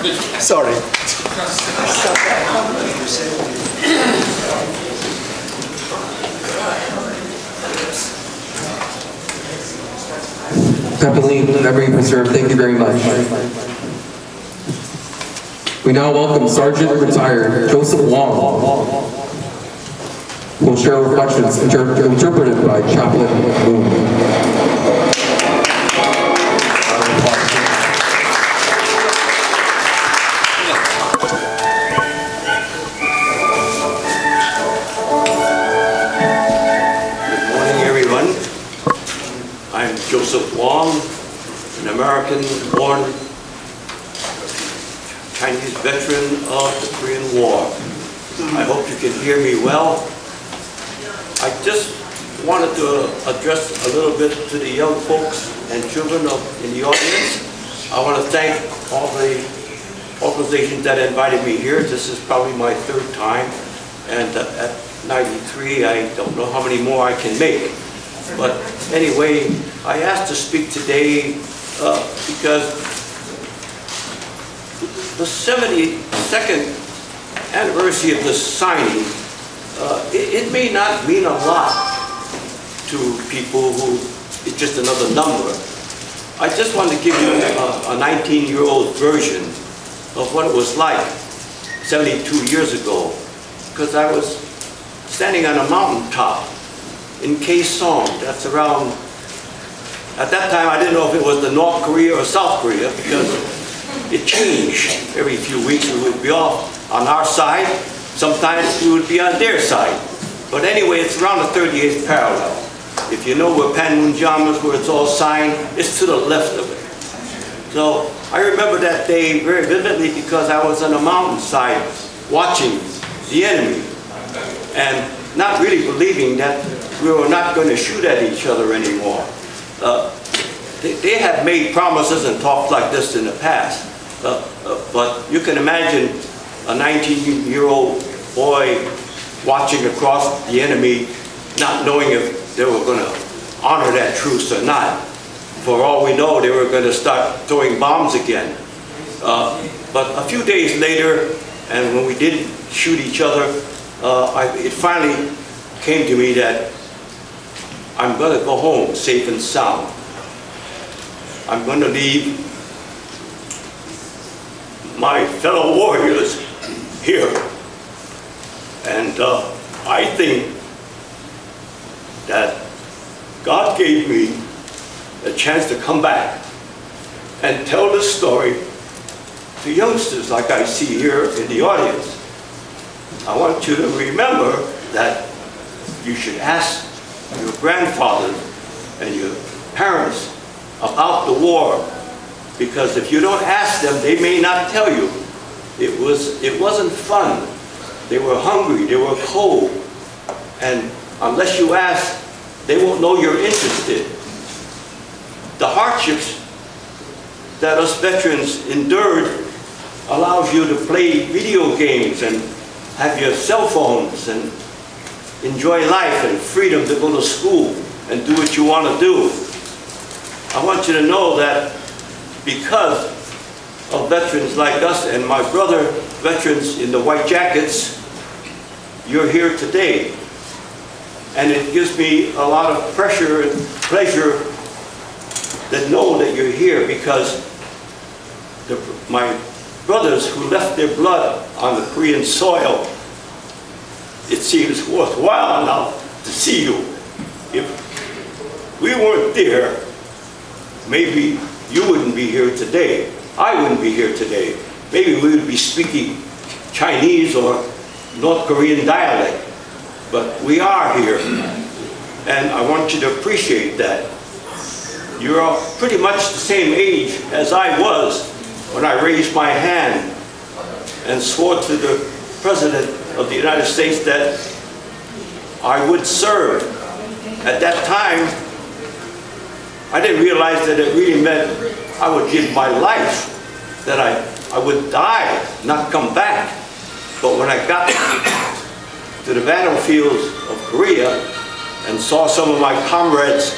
Sorry. Kathleen, memory preserved, thank you very much. We now welcome Sergeant Retired Joseph Wong, who will share reflections interpreted by Chaplain Moon. Joseph Wong, an American-born Chinese veteran of the Korean War. I hope you can hear me well. I just wanted to address a little bit to the young folks and children in the audience. I want to thank all the organizations that invited me here. This is probably my third time, and at 93, I don't know how many more I can make. But anyway, I asked to speak today because the 72nd anniversary of the signing, it may not mean a lot to people who it's just another number. I just want to give you a 19-year-old version of what it was like 72 years ago, because I was standing on a mountaintop in Kaesong. That's around, at that time I didn't know if it was the North Korea or South Korea, because it changed every few weeks. We would be off on our side, sometimes we would be on their side. But anyway, it's around the 38th parallel. If you know where Panmunjom is, where it's all signed, it's to the left of it. So I remember that day very vividly because I was on a mountainside watching the enemy and not really believing that we were not going to shoot at each other anymore. They had made promises and talked like this in the past, but you can imagine a 19-year-old boy watching across the enemy, not knowing if they were going to honor that truce or not. For all we know, they were going to start throwing bombs again. But a few days later, and when we did shoot each other, it finally came to me that I'm going to go home safe and sound. I'm going to leave my fellow warriors here. And I think that God gave me a chance to come back and tell this story to youngsters like I see here in the audience. I want you to remember that you should ask your grandfathers and your parents about the war, because if you don't ask them, they may not tell you. It wasn't fun. They were hungry, they were cold, and unless you ask, they won't know you're interested. The hardships that us veterans endured allows you to play video games and have your cell phones and enjoy life and freedom to go to school and do what you want to do. I want you to know that because of veterans like us and my brother veterans in the white jackets, you're here today. And it gives me a lot of pressure and pleasure that know that you're here, because my brothers who left their blood on the Korean soil, it seems worthwhile now to see you. If we weren't there, maybe you wouldn't be here today. I wouldn't be here today. Maybe we would be speaking Chinese or North Korean dialect. But we are here, and I want you to appreciate that. You're all pretty much the same age as I was when I raised my hand and swore to the President of the United States that I would serve. At that time, I didn't realize that it really meant I would give my life, that I would die, not come back. But when I got to the battlefields of Korea and saw some of my comrades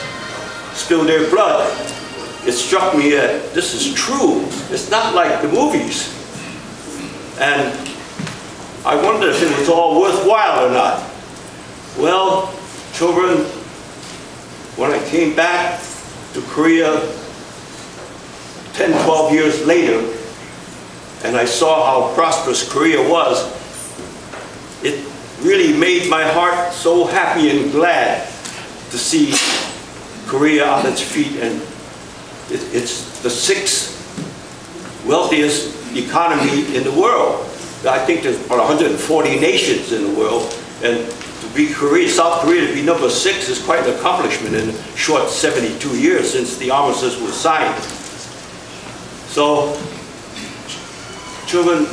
spill their blood, it struck me that this is true. It's not like the movies. And I wondered if it was all worthwhile or not. Well, children, when I came back to Korea 10, 12 years later, and I saw how prosperous Korea was, it really made my heart so happy and glad to see Korea on its feet. And it's the 6th wealthiest economy in the world. I think there's about 140 nations in the world, and to be South Korea to be number 6 is quite an accomplishment in a short 72 years since the armistice was signed. So, children,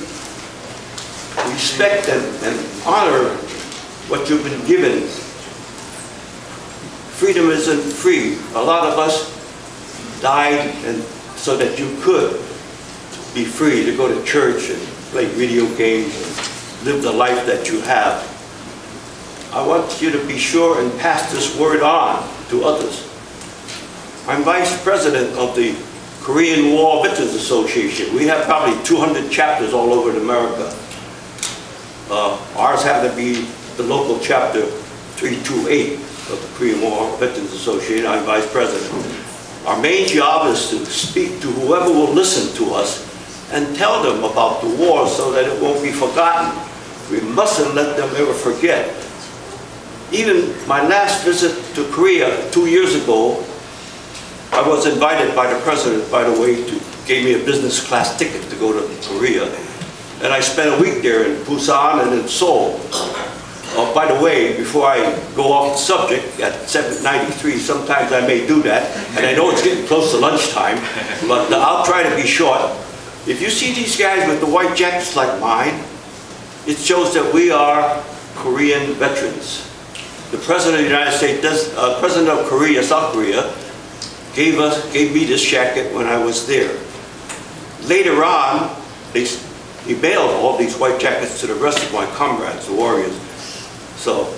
respect and honor what you've been given. Freedom isn't free. A lot of us died so that you could be free to go to church and play video games and live the life that you have. I want you to be sure and pass this word on to others. I'm vice president of the Korean War Veterans Association. We have probably 200 chapters all over America. Ours happened to be the local chapter 328 of the Korean War Veterans Association. I'm vice president. Our main job is to speak to whoever will listen to us and tell them about the war so that it won't be forgotten. We mustn't let them ever forget. Even my last visit to Korea 2 years ago, I was invited by the president, by the way, gave me a business class ticket to go to Korea. And I spent a week there in Busan and in Seoul. By the way, before I go off the subject, at 7:93, sometimes I may do that, and I know it's getting close to lunchtime, but I'll try to be short. If you see these guys with the white jackets like mine, it shows that we are Korean veterans. The President of the United States, President of Korea, South Korea, gave me this jacket when I was there. Later on, he mailed all these white jackets to the rest of my comrades, the warriors. So,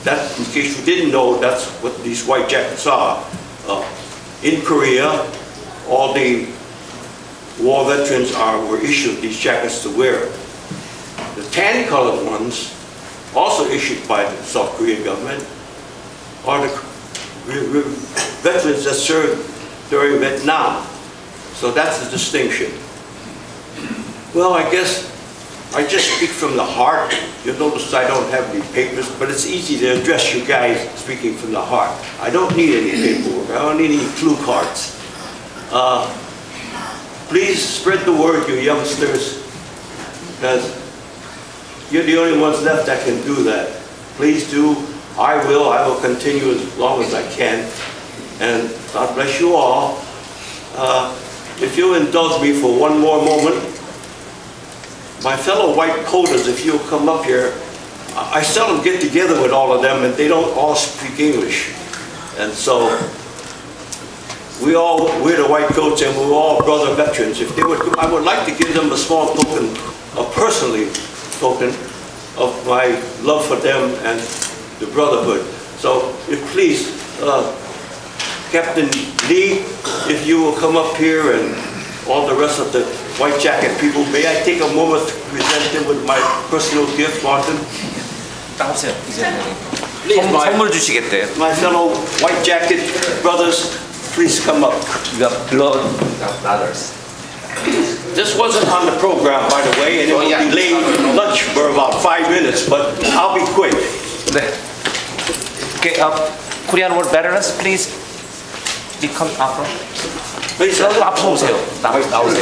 that, in case you didn't know, that's what these white jackets are. In Korea, all the war veterans were issued these jackets to wear. The tan-colored ones, also issued by the South Korean government, are the veterans that served during Vietnam. So that's the distinction. Well, I guess I just speak from the heart. You'll notice I don't have any papers, but it's easy to address you guys speaking from the heart. I don't need any paperwork. I don't need any clue cards. Please spread the word, you youngsters, because you're the only ones left that can do that. Please do. I will continue as long as I can. And God bless you all. If you'll indulge me for one more moment, my fellow white coaters, if you'll come up here, I seldom get together with all of them, and they don't all speak English. And so, we all wear the white coats, and we're all brother veterans. If they would, I would like to give them a small token, a personally token, of my love for them and the brotherhood. So, if please, Captain Lee, if you will come up here, and all the rest of the white jacket people, may I take a moment to present them with my personal gift, Martin? 나오세요. Please, 선물 주시겠대요. my fellow white jacket brothers, please come up. You have blood others. This wasn't on the program, by the way, and it will delay lunch for about 5 minutes, but I'll be quick. 네. Okay, Korean War veterans, please become afro. Please, 앞으로 오세요. 나오세요.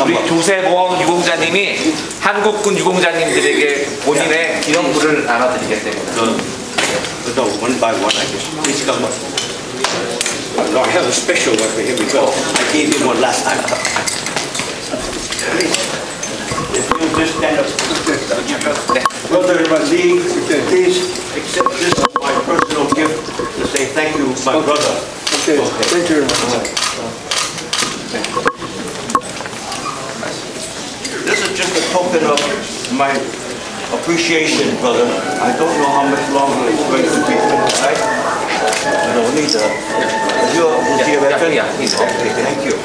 우리 조세봉 유공자님이 한국군 유공자님들에게 본인의 기념부를 나눠드리겠습니다. No, one by one, I guess. Please come up. No, I have a special one for him because I gave him one last time. Please, if you just stand up. Brother Lee, please accept this as my personal gift to say thank you, my brother. Okay, thank you very much. This is just a token of my appreciation, brother. I don't know how much longer it's going to be, right? I don't need to. Is he a veteran? Yeah, he's okay. Thank you.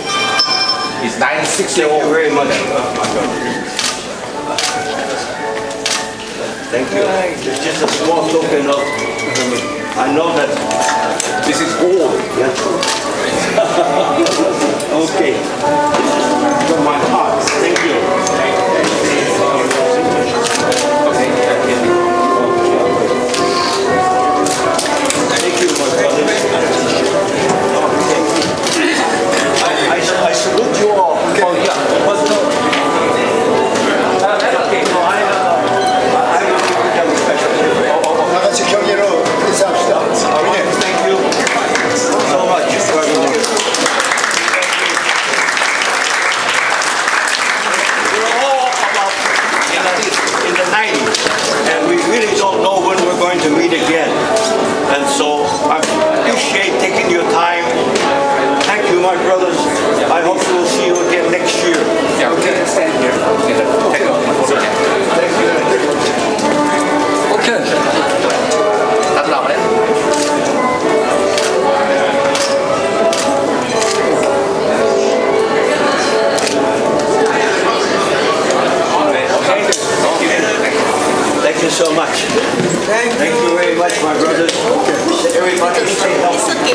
He's 96 Thank you very much. Thank you. It's just a small token of, I know that this is all. Yeah. Okay. From my heart. Thank you. Okay. Thank you, my brother. I salute you all. Okay. Oh, yeah. Okay. No, I will give them a special. 다 같이 경례로 인사합시다. Thank you so much. We're all about in the 90s, and we really don't know when we're going to meet again. And so I appreciate taking your time. Thank you, my brothers. I hope we'll see you again next year. Yeah, we can stand here. Take a photo. Thank you. Okay. That's lovely. Thank you so much. Thank you very much, my brothers. Everybody stay healthy.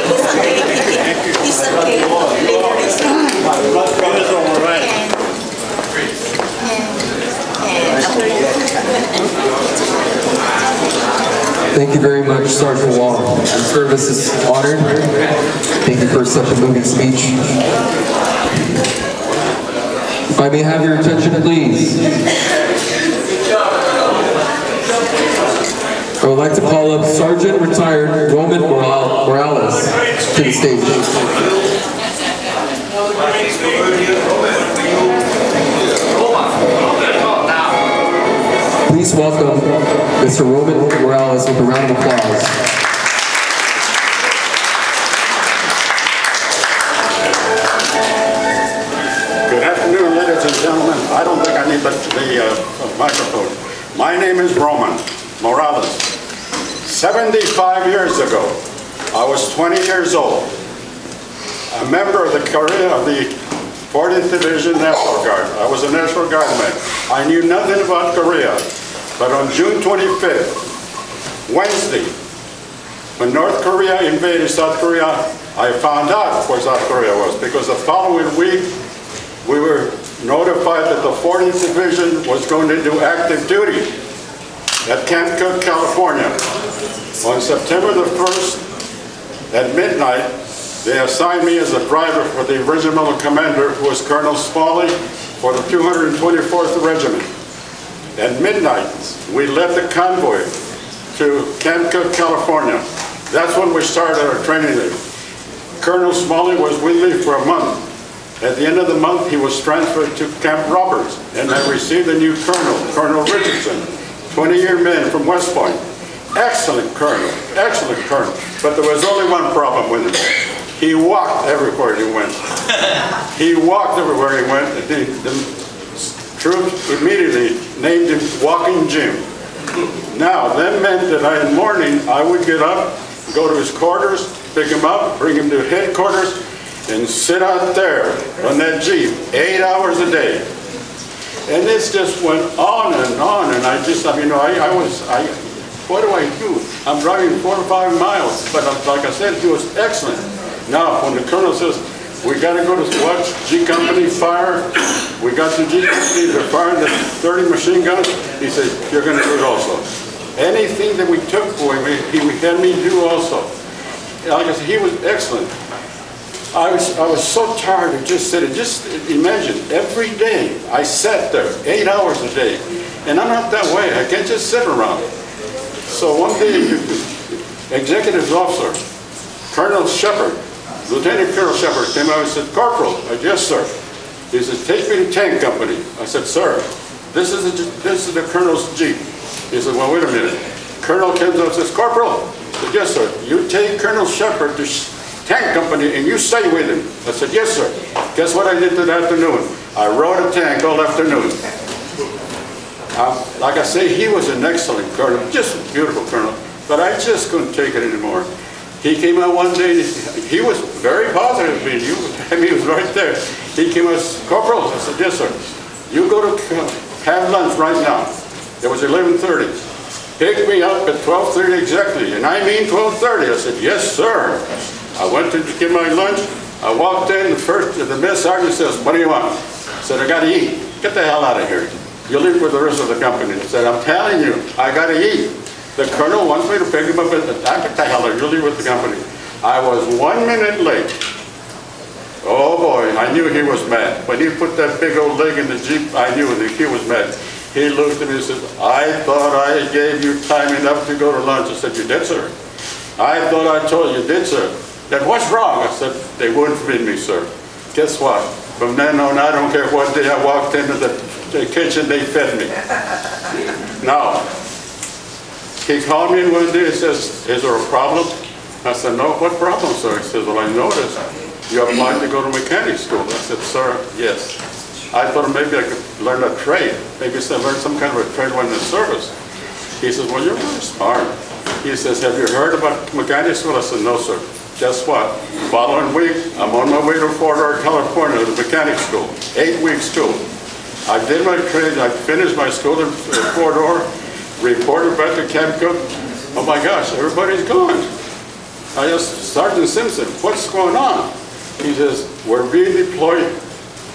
It's okay. My blood brothers are all right. Thank you very much, Sergeant Wall. Your service is honored. Thank you for such a moving speech. If I may have your attention, please. I would like to call up Sergeant Retired Roman Morales to the stage. Please welcome Mr. Roman Morales with a round of applause. Good afternoon, ladies and gentlemen. I don't think I need the microphone. My name is Roman Morales. 75 years ago, I was 20 years old. A member of the 40th Division National Guard. I was a National Guardman. I knew nothing about Korea, but on June 25th, Wednesday, when North Korea invaded South Korea, I found out where South Korea was, because the following week, we were notified that the 40th Division was going to do active duty at Camp Cook, California. On September the 1st, at midnight, they assigned me as a driver for the regimental commander, who was Colonel Smalley, for the 224th Regiment. At midnight, we led the convoy to Camp Cook, California. That's when we started our training there. Colonel Smalley was with me for a month. At the end of the month, he was transferred to Camp Roberts, and I received a new colonel, Colonel Richardson, 20-year man from West Point. Excellent colonel, but there was only one problem with him. He walked everywhere he went. He walked everywhere he went. The troops immediately named him Walking Jim. Now, that meant that in the morning, I would get up, go to his quarters, pick him up, bring him to headquarters, and sit out there on that Jeep 8 hours a day. And this just went on, and what do I do? I'm driving 4 or 5 miles, but like I said, he was excellent. Now, when the colonel says, we got to go to watch G Company fire, we got the G Company, they're firing the 30 machine guns, he said, you're going to do it also. Anything that we took for him, he had me do also. Like I said, he was excellent. I was so tired of just sitting. Just imagine, every day I sat there 8 hours a day, and I'm not that way. I can't just sit around. So one day, executive officer, Colonel Shepard, Lieutenant Colonel Shepard came out and said, Corporal. I said, yes, sir. He said, take me to tank company. I said, sir, this is the colonel's Jeep. He said, well, wait a minute. Colonel comes up and says, Corporal. I said, yes, sir. You take Colonel Shepard to tank company and you stay with him. I said, yes, sir. Guess what I did that afternoon? I rode a tank all afternoon. Like I say, he was an excellent colonel, just a beautiful colonel, but I just couldn't take it anymore. He came out one day, he was very positive, he was right there. He came out, Corporal, I said, yes, sir. You go to have lunch right now. It was 11:30. pick me up at 12:30 exactly, and I mean 12:30. I said, yes, sir. I went to get my lunch. I walked in, the mess sergeant says, what do you want? I said, I gotta eat. Get the hell out of here. You leave with the rest of the company. I said, I'm telling you, I gotta eat. The colonel wants me to pick him up at the time. Get the hell out of here. You leave with the company. I was 1 minute late. Oh boy, I knew he was mad. When he put that big old leg in the Jeep, I knew that he was mad. He looked at me and said, I thought I gave you time enough to go to lunch. I said, you did, sir. I thought I told you did, sir. Then what's wrong? I said, they wouldn't feed me, sir. Guess what? From then on, I don't care what day I walked into the kitchen, they fed me. Now, he called me one day and says, is there a problem? I said, no, what problem, sir? He says, well, I noticed you applied to go to mechanic school. I said, sir, yes. I thought maybe I could learn a trade. Maybe I said, learn some kind of a trade when in the service. He says, well, you're really smart. He says, have you heard about mechanic school? I said, no, sir. Guess what? Following week, I'm on my way to Fort Ord, California, to the mechanic school. 8-week school. I did my trade. I finished my school in Fort Ord, reported back to Camp Cook. Oh my gosh, everybody's gone. I asked Sergeant Simpson, what's going on? He says, we're being deployed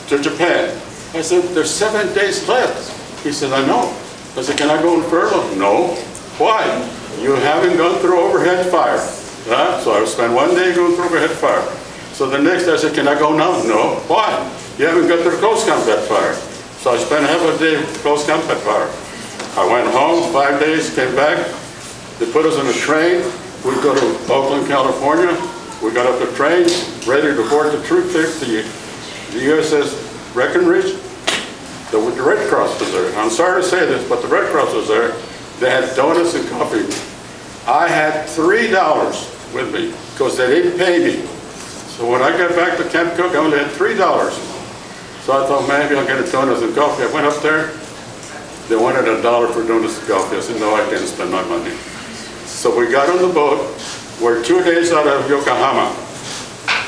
to Japan. I said, there's 7 days left. He said, I know. I said, can I go in furlough? No. Why? You haven't gone through overhead fire. So I spent 1 day going through overhead fire. So the next day I said, can I go now? No. Why? You haven't got through close combat fire. So I spent half a day close combat fire. I went home, 5 days, came back. They put us on a train. We go to Oakland, California. We got up the train, ready to board the troop ship, the USS Breckenridge. The Red Cross was there. I'm sorry to say this, but the Red Cross was there. They had donuts and coffee. I had $3 with me because they didn't pay me. So when I got back to Camp Cook, I only had $3. So I thought maybe I'll get a donuts and coffee. I went up there. They wanted $1 for donuts and coffee. I said, no, I can't spend my money. So we got on the boat. We're 2 days out of Yokohama.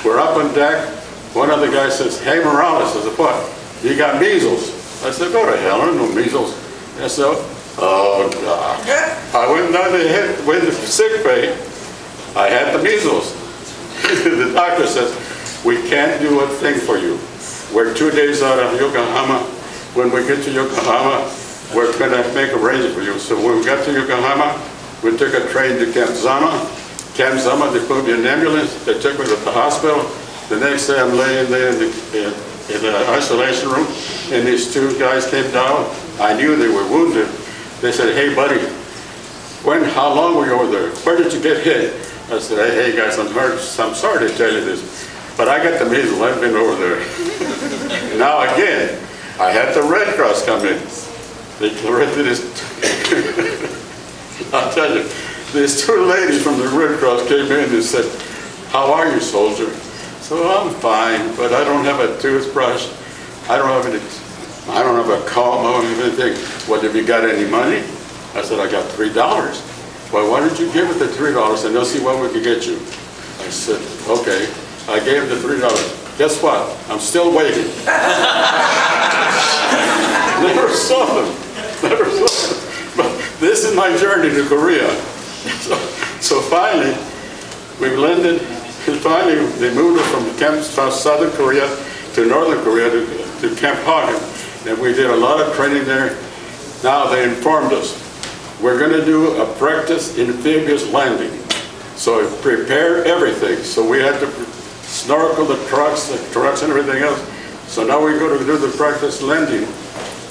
We're up on deck. One of the guys says, hey, Morales. I said, what? You got measles. I said, go to hell, I don't know measles. I said, oh, God. I went down to the sick bay. I had the measles. The doctor says, we can't do a thing for you. We're 2 days out of Yokohama. When we get to Yokohama, we're going to make arrangements for you. So when we got to Yokohama, we took a train to Camp Zama. Camp Zama, they put me in an ambulance. They took me to the hospital. The next day, I'm laying there in the isolation room, and these 2 guys came down. I knew they were wounded. They said, hey, buddy, how long were you over there? Where did you get hit? I said, hey guys, I'm sorry to tell you this, but I got the measles. I've been over there. Now again, I had the Red Cross come in. They corrected this. I'll tell you, these 2 ladies from the Red Cross came in and said, how are you, soldier? So I'm fine, but I don't have a toothbrush. I don't have a comb. I don't have anything. Well, have you got any money? I said, I got $3. Well, why don't you give it the $3 and they'll see what we can get you. I said, okay. I gave the $3. Guess what? I'm still waiting. Never saw them. Never saw them. But this is my journey to Korea. So finally, we landed. And finally, they moved us from Southern Korea to Northern Korea to Camp Hagen. And we did a lot of training there. Now they informed us, we're going to do a practice amphibious landing. So prepare everything. So we had to snorkel the trucks and everything else. So now we go to do the practice landing.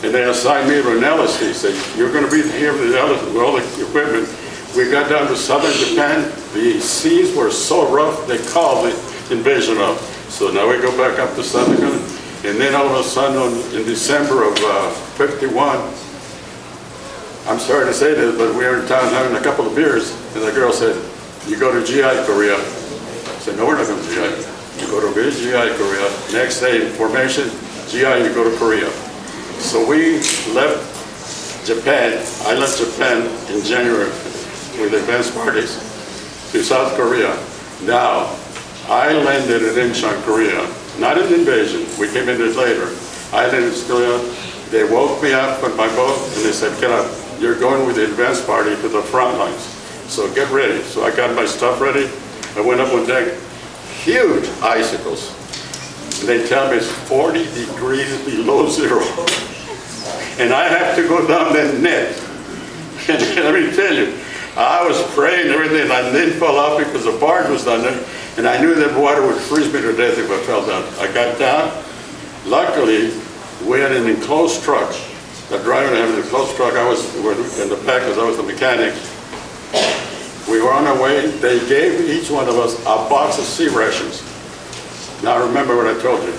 And they assigned me to an LSD. Say, you're going to be here with all the equipment. We got down to southern Japan. The seas were so rough, they called the invasion up. So now we go back up to southern Japan. And then all of a sudden, in December of 51, I'm sorry to say this, but we were in town having a couple of beers, and the girl said, you go to GI Korea. I said, no, we're not going to GI. You go to GI Korea. Next day, formation, GI, you go to Korea. So we left Japan. I left Japan in January with advanced parties to South Korea. Now, I landed in Incheon, Korea. Not an invasion. We came in there later. I landed in Korea. They woke me up on my boat and they said, get up. you're going with the advance party to the front lines. So get ready. So I got my stuff ready. I went up one day, huge icicles. And they tell me it's 40 degrees below zero. And I have to go down that net. And let me tell you, I was praying and everything, and I didn't fall off because the barge was down there. And I knew that water would freeze me to death if I fell down. I got down. Luckily, we had an enclosed truck. The driver had an enclosed truck. I was in the back because I was the mechanic. We were on our way. They gave each one of us a box of sea rations. Now remember what I told you.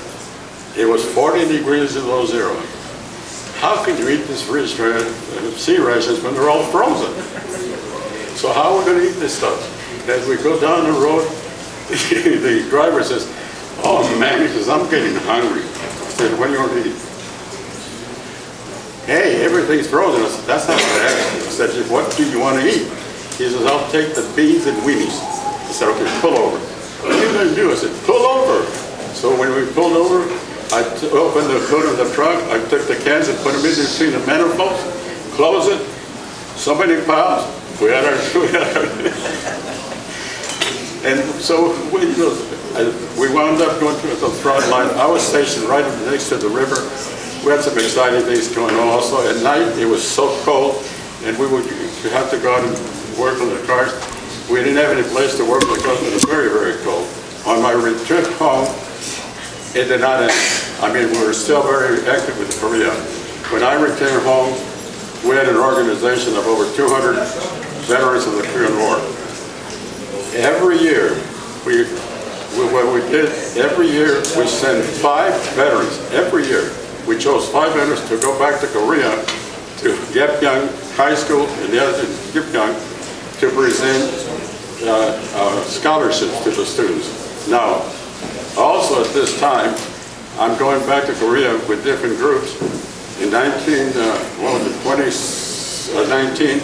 It was 40 degrees below zero. How can you eat this sea rations when they're all frozen? So how are we going to eat this stuff? As we go down the road, the driver says, "Oh man," he says, "I'm getting hungry." I said, "What do you want to eat?" "Hey, everything's frozen." I said, "That's not bad." I said, "What do you want to eat?" He says, "I'll take the beans and weenies." I said, "Okay, pull over." "What are you going to do?" I said, "Pull over." So when we pulled over, I opened the hood of the truck. I took the cans and put them in between the manifolds, closed it. So many pounds. We had our and so we wound up going to the front line. I was stationed right next to the river. We had some exciting things going on also. At night, it was so cold, and we would have to go out and work on the cars. We didn't have any place to work because it was very, very cold. On my return home, it did not end. I mean, we were still very active with Korea. When I returned home, we had an organization of over 200 veterans of the Korean War. Every year, what we did, every year we sent 5 veterans, every year. We chose 5 veterans to go back to Korea, to Gyeopyeong High School and the other Gyeopyeong, to present scholarships to the students. Now, also at this time, I'm going back to Korea with different groups. In 2019,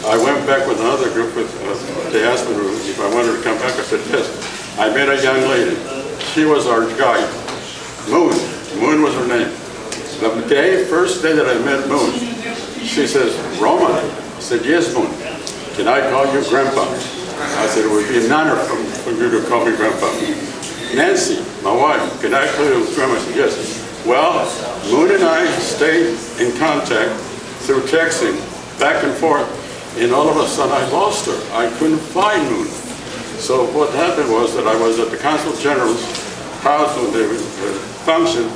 I went back with another group. They asked me if I wanted to come back. I said yes. I met a young lady. She was our guide. Moon. Moon was her name. The first day that I met Moon, she says, "Roman." I said, "Yes, Moon. Can I call you Grandpa?" I said, "It would be an honor for you to call me Grandpa." "Nancy, my wife, can I call you Grandma?" I said, "Yes." Well, Moon and I stayed in contact through texting, back and forth, and all of a sudden I lost her. I couldn't find Moon. So what happened was that I was at the Consul General's house when they function,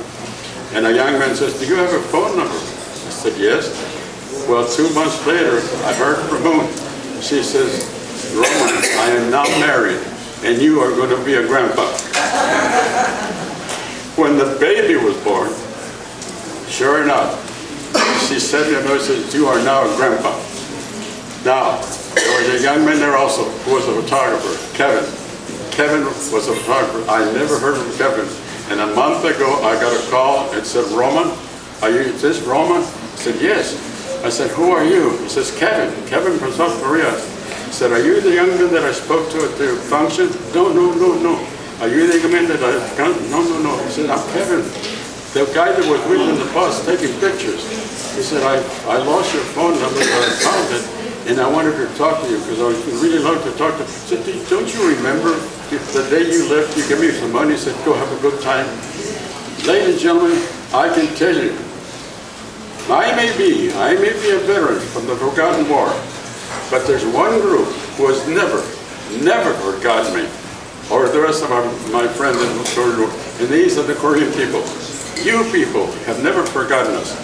and a young man says, "Do you have a phone number?" I said, "Yes." Well, 2 months later, I heard from Moon. She says, "Roman, I am now married, and you are going to be a grandpa." When the baby was born, sure enough, she sent me a note and said, "You are now a grandpa." Now, there was a young man there also who was a photographer, Kevin. Kevin was a photographer. I never heard of Kevin. And a month ago, I got a call and said, "Roman, is this Roman?" I said, "Yes." I said, "Who are you?" He says, "Kevin. Kevin from South Korea." I said, "Are you the young man that I spoke to at the function?" "No, no, no, no." "Are you the young man that I..." "No, no, no." He said, "I'm Kevin, the guy that was with me in the bus taking pictures." He said, I lost your phone number, but I found it, and I wanted to talk to you because I would really love to talk to you." I said, "Don't you remember the day you left, you gave me some money?" He said, "Go have a good time." Ladies and gentlemen, I can tell you, I may be a veteran from the forgotten war, but there's one group who has never forgotten me, or the rest of my friends in the Korean War, and these are the Korean people. You people have never forgotten us.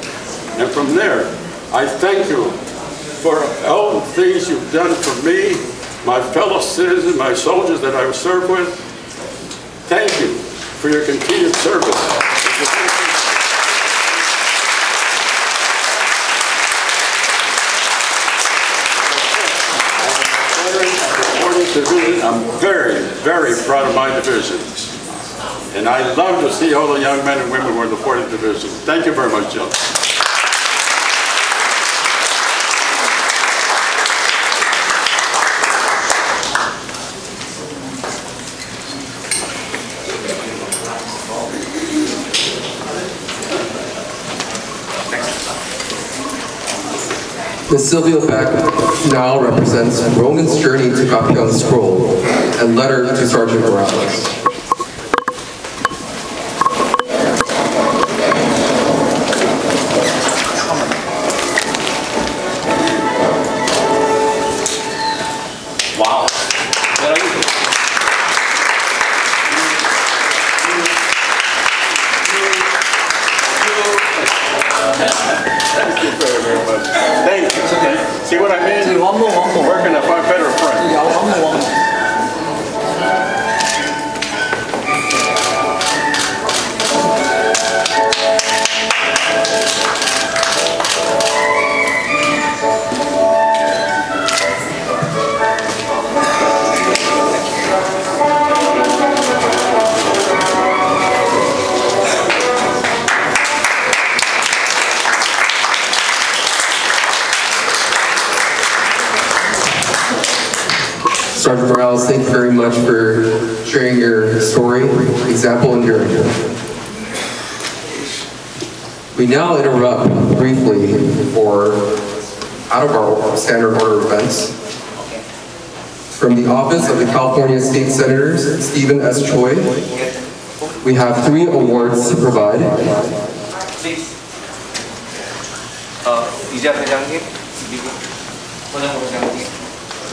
And from there, I thank you for all the things you've done for me, my fellow citizens, my soldiers that I served with. Thank you for your continued service. I'm very, very proud of my division. And I love to see all the young men and women who are in the 40th Division. Thank you very much, Jill. Ms. Sylvia Beck now represents Roman's journey to Gapyeong Scroll and letter to Sergeant Morales. See what I mean? One more. We're gonna find better friends. One more. Sergeant Morales, thank you very much for sharing your story, example, and your. We now interrupt briefly for out of our standard order events. From the Office of the California State Senators, Stephen S. Choi, we have 3 awards to provide. 이자 회장님, 그리고 권영호 회장님,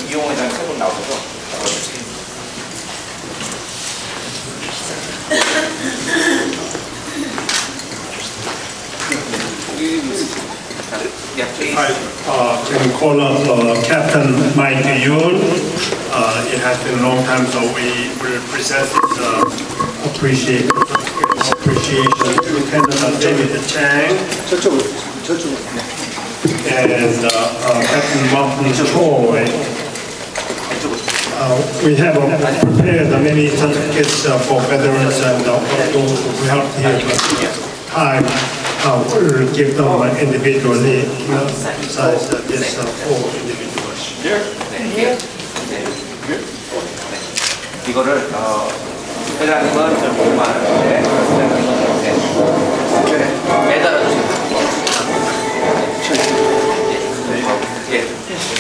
이용 회장님 3분 나오셔서 I can call up Captain Mike Yoon. It has been a long time, so we will present appreciation to Lieutenant David Chang and Captain Martin Choi. We have prepared many certificates for veterans and those who helped here. Time will give them individually. Besides this 4 individuals. Here. 이거를 회장님은 정말 매달아주세요. 예,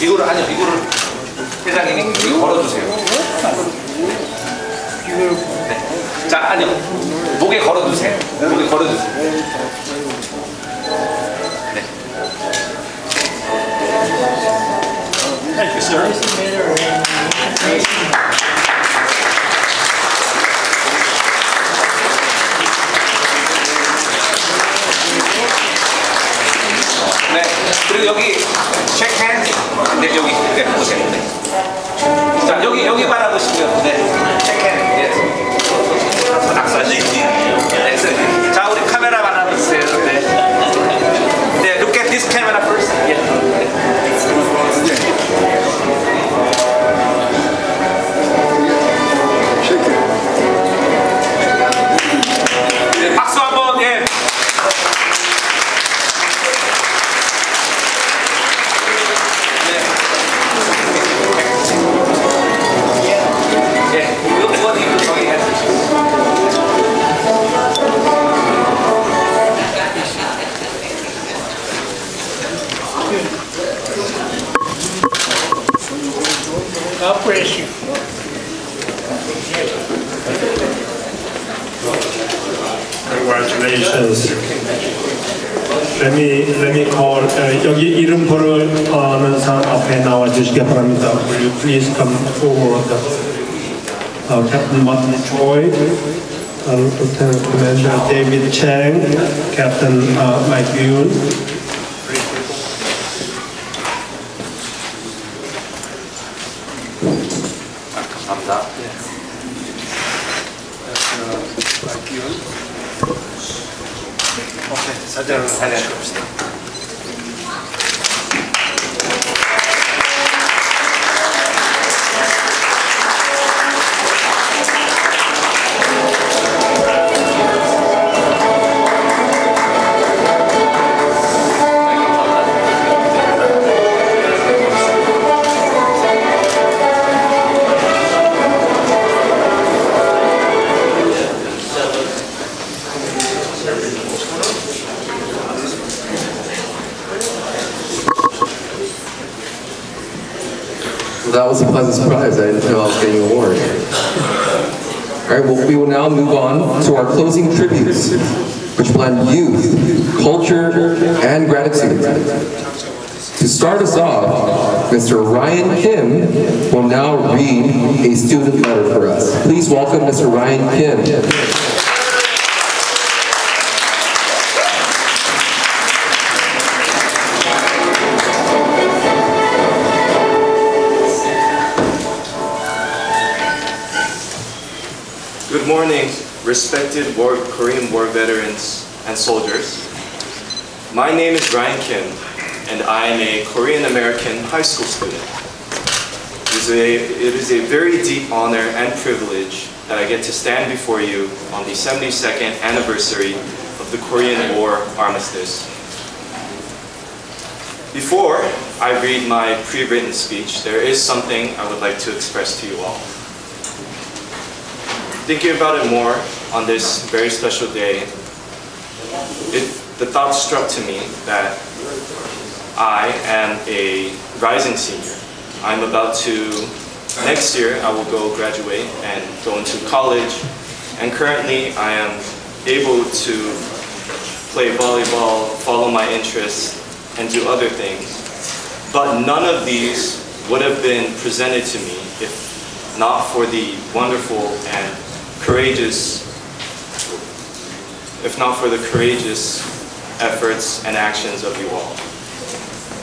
이거를 아니요, 이거를 회장님이 이거 걸어주세요. 네. 자, 아니요, 목에 걸어주세요. 목에 걸어주세요. 네. Thank you, sir. 네, 그리고 여기 shake hand. 네, 여기 네, 보세요. 네. 자, 여기 바라보시면 네, shake hand. 예. 낙서하시고. 네, 자, 우리 카메라 바라보세요. 네. 네, look at this camera first. 예. 네, 박수 한번 예. God bless you. Congratulations. Let me call. 여기 이름 부르는 사람 앞에 나와 주시기 바랍니다. Will you please come forward? Captain Martin Choi, Lieutenant Commander David Chang, Captain Mike Yoon. 감사합니다. 오케이, 사진을 찍읍시다. that was a pleasant surprise. I didn't know I was getting an award. All right, well, we will now move on to our closing tributes, which blend youth, culture, and gratitude. To start us off, Mr. Ryan Kim will now read a student letter for us. Please welcome Mr. Ryan Kim. Good morning, respected Korean War veterans and soldiers. My name is Ryan Kim, and I am a Korean-American high school student. It is a very deep honor and privilege that I get to stand before you on the 72nd anniversary of the Korean War armistice. Before I read my pre-written speech, there is something I would like to express to you all. Thinking about it more on this very special day, the thought struck to me that I am a rising senior. I'm about to, next year I will go graduate and go into college, and currently I am able to play volleyball, follow my interests, and do other things. But none of these would have been presented to me if not for the wonderful and courageous efforts and actions of you all.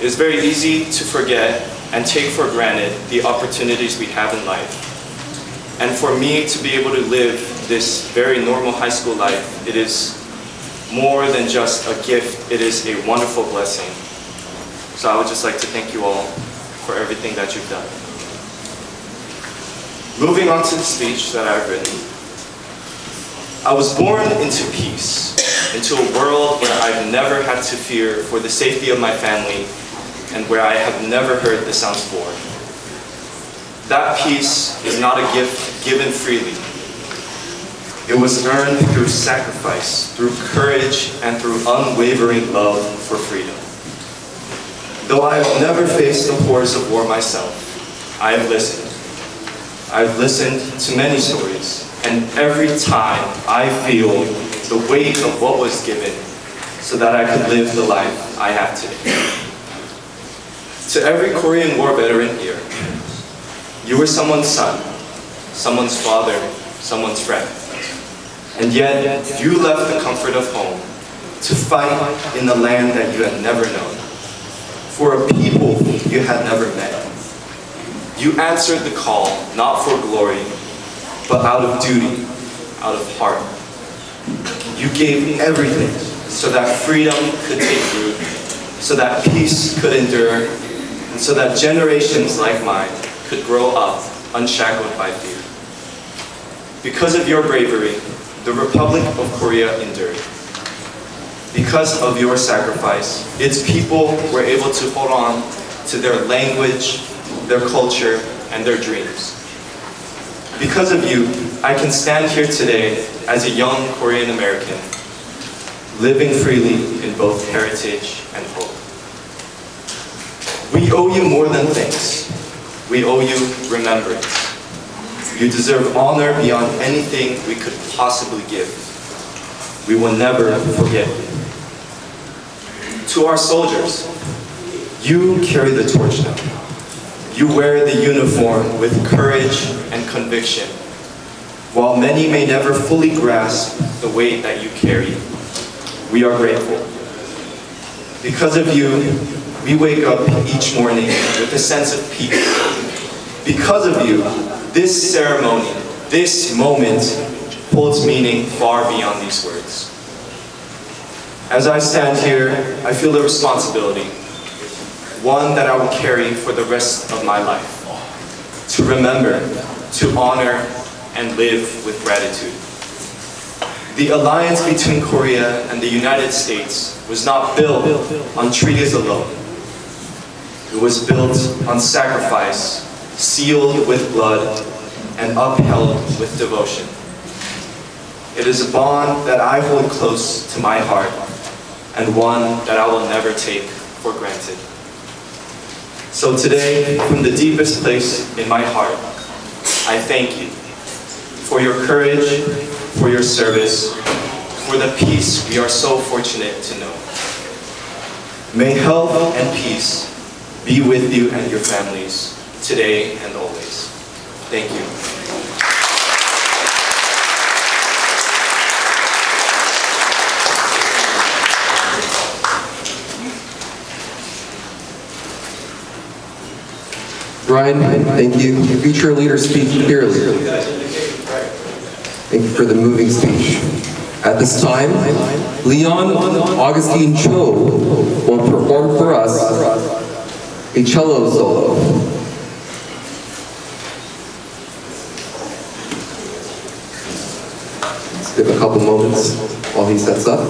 It is very easy to forget and take for granted the opportunities we have in life. And for me to be able to live this very normal high school life, it is more than just a gift, it is a wonderful blessing. So I would just like to thank you all for everything that you've done. Moving on to the speech that I've written. I was born into peace, into a world where I've never had to fear for the safety of my family and where I have never heard the sounds of war. That peace is not a gift given freely. It was earned through sacrifice, through courage, and through unwavering love for freedom. Though I have never faced the horrors of war myself, I have listened. I've listened to many stories, and every time I feel the weight of what was given so that I could live the life I have today. To every Korean War veteran here, you were someone's son, someone's father, someone's friend. And yet, you left the comfort of home to fight in the land that you had never known, for a people you had never met. You answered the call, not for glory, but out of duty, out of heart. You gave everything so that freedom could take root, so that peace could endure, and so that generations like mine could grow up unshackled by fear. Because of your bravery, the Republic of Korea endured. Because of your sacrifice, its people were able to hold on to their language, their culture, and their dreams. Because of you, I can stand here today as a young Korean American, living freely in both heritage and hope. We owe you more than thanks. We owe you remembrance. You deserve honor beyond anything we could possibly give. We will never forget you. To our soldiers, you carry the torch now. You wear the uniform with courage and conviction. While many may never fully grasp the weight that you carry, we are grateful. Because of you, we wake up each morning with a sense of peace. Because of you, this ceremony, this moment, holds meaning far beyond these words. As I stand here, I feel the responsibility, one that I will carry for the rest of my life, to remember, to honor, and live with gratitude. The alliance between Korea and the United States was not built on treaties alone. It was built on sacrifice, sealed with blood, and upheld with devotion. It is a bond that I hold close to my heart, and one that I will never take for granted. So today, from the deepest place in my heart, I thank you for your courage, for your service, for the peace we are so fortunate to know. May health and peace be with you and your families today and always. Thank you. Ryan, thank you. Future leader speak clearly. Thank you for the moving speech. At this time, Leon Augustine Cho will perform for us a cello solo. Let's give a couple moments while he sets up.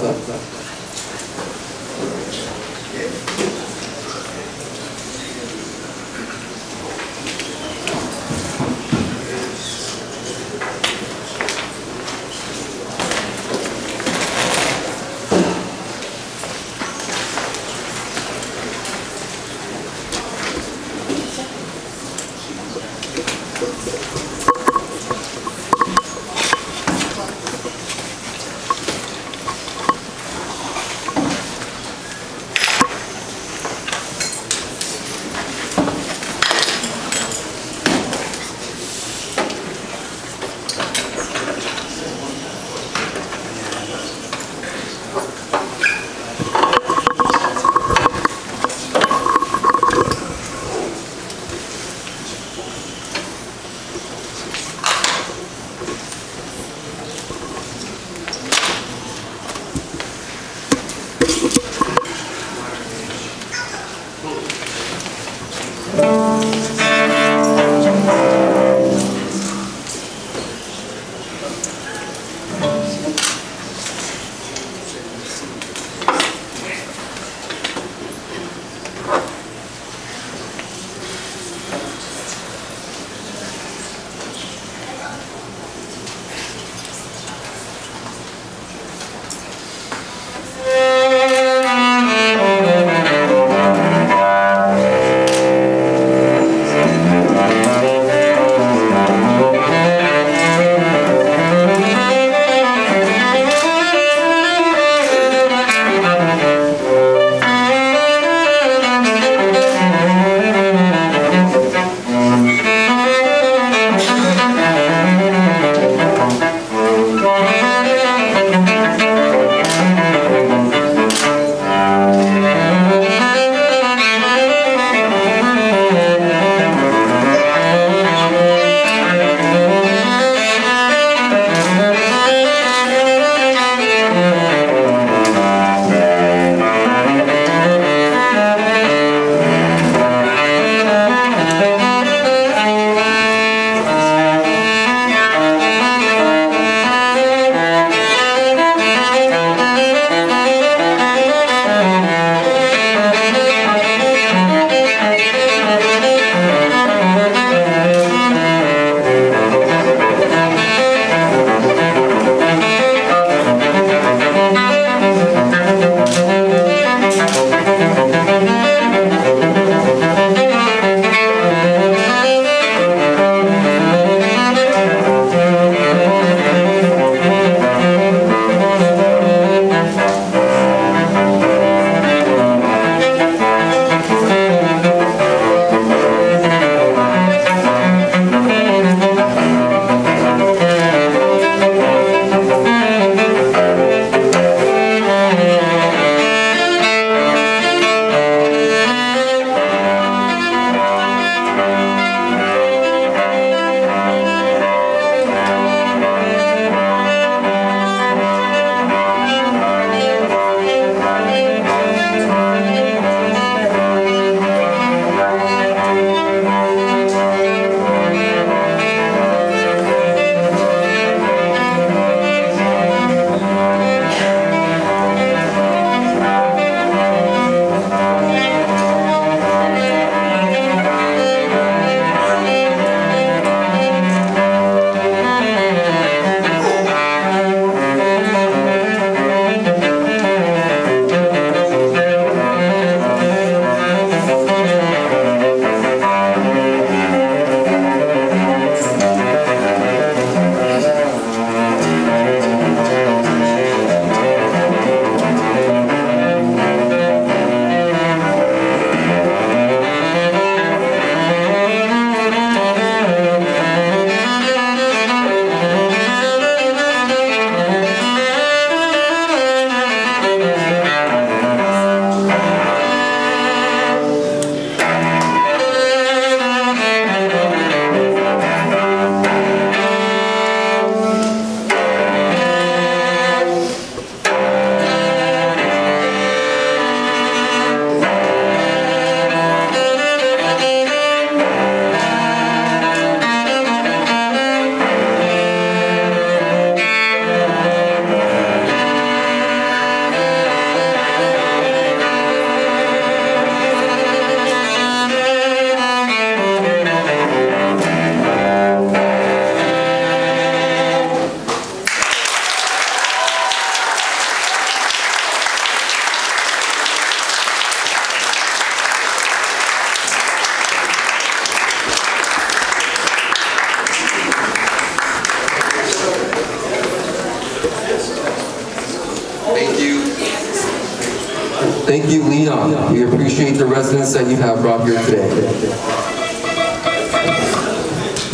Thank you, Leon. We appreciate the residents that you have brought here today.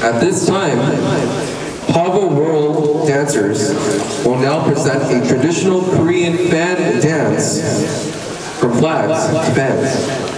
At this time, Pavo World dancers will now present a traditional Korean fan dance from flags to fans.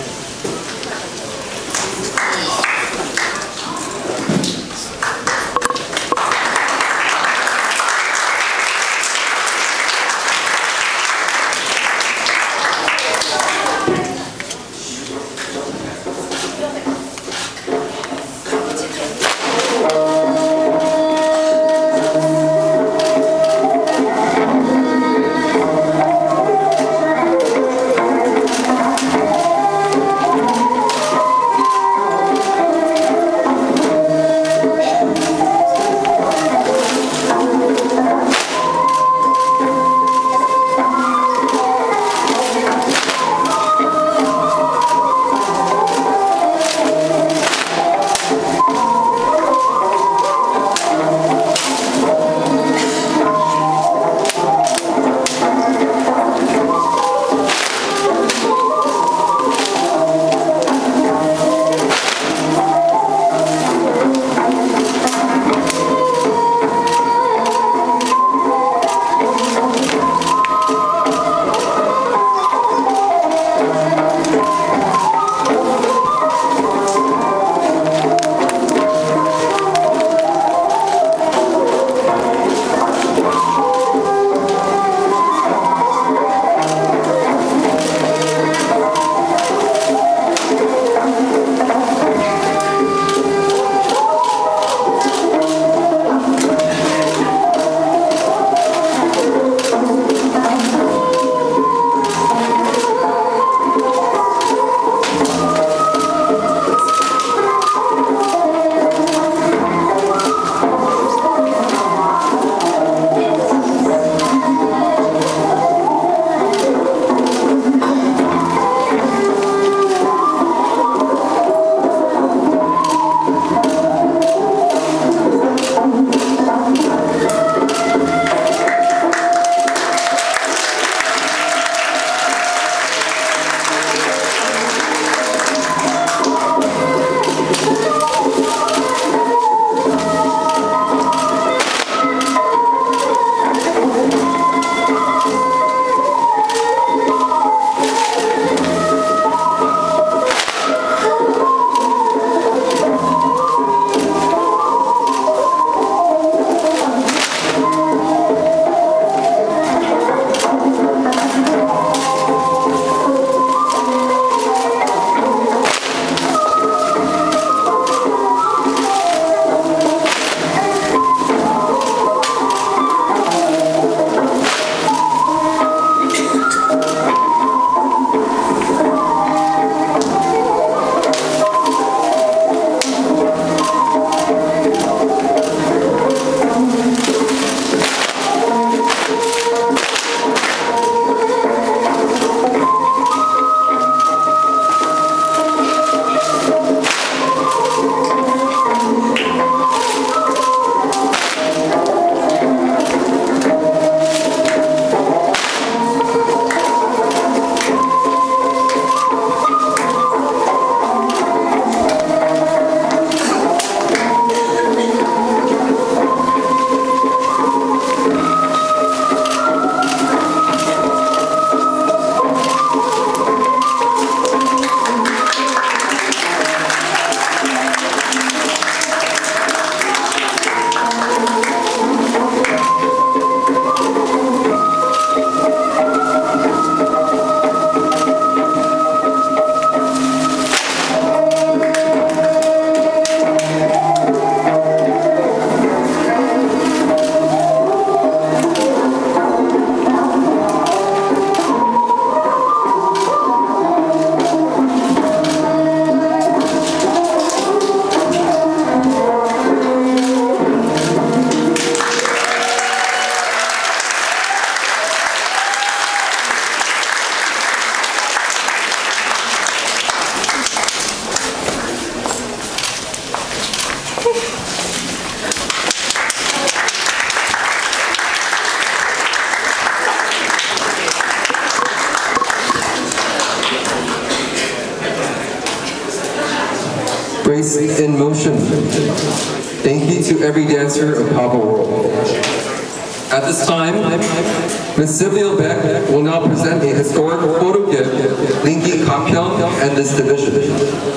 Grace in Motion. Thank you to every dancer of Papa World. At this time, Ms. Sylvia Beck will now present a historic photo gift linking Gapyeong and this division.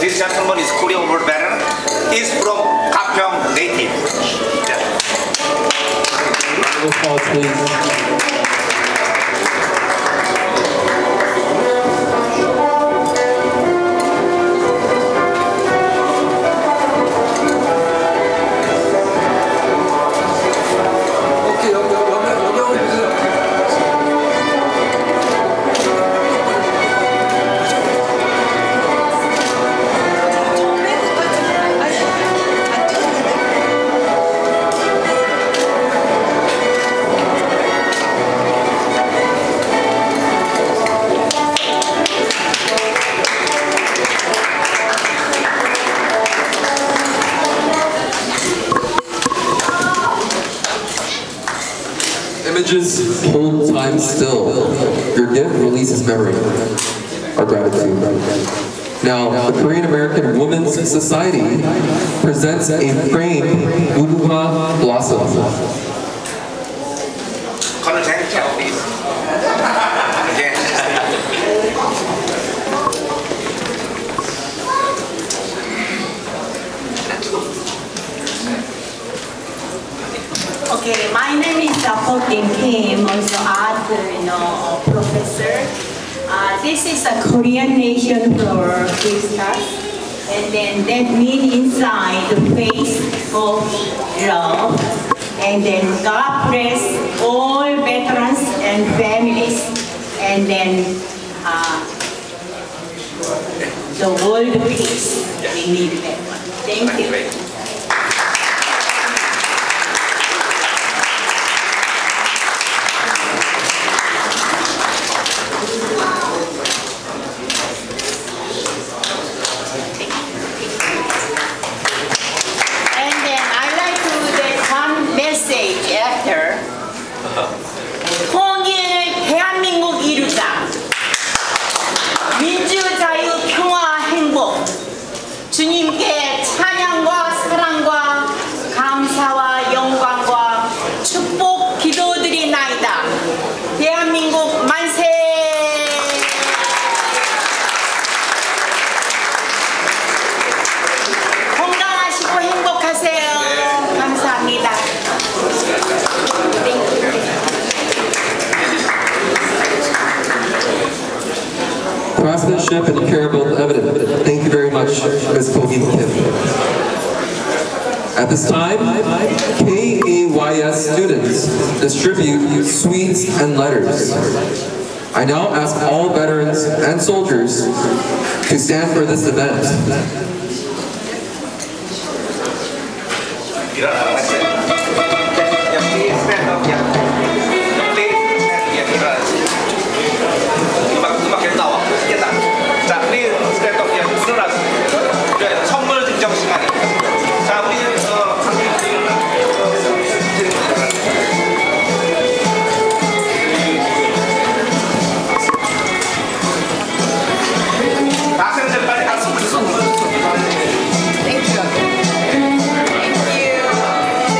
This gentleman is Korean word veteran. He's from Gapyeong native. Round of applause, please. Images hold time still. Your gift releases memory. Our gratitude. Now, the Korean American Women's Society presents a framed Muruha blossom. Colonel Chang, please. Again. Okay, my name is Ho Kim Kim, also art professor. This is a Korean nation flower crystals, and then that means inside the face of love, and then God bless all veterans and families, and then the world peace. We need that one. Thank you. 통일 대한민국 이루자. 민주, 자유, 평화, 행복. 주님께 찬양과 사랑과 감사와 영광과 축복 기도드리나이다. 대한민국 만세! 건강하시고 행복하세요. 감사합니다. Craftsmanship and care both evident. Thank you very much, Ms. Ko Kim. At this time, KAYS students distribute sweets and letters. I now ask all veterans and soldiers to stand for this event. 선물 증정 시간입니다. 자, 우리 학생들 빨리 가서 선물. Thank you. Thank you.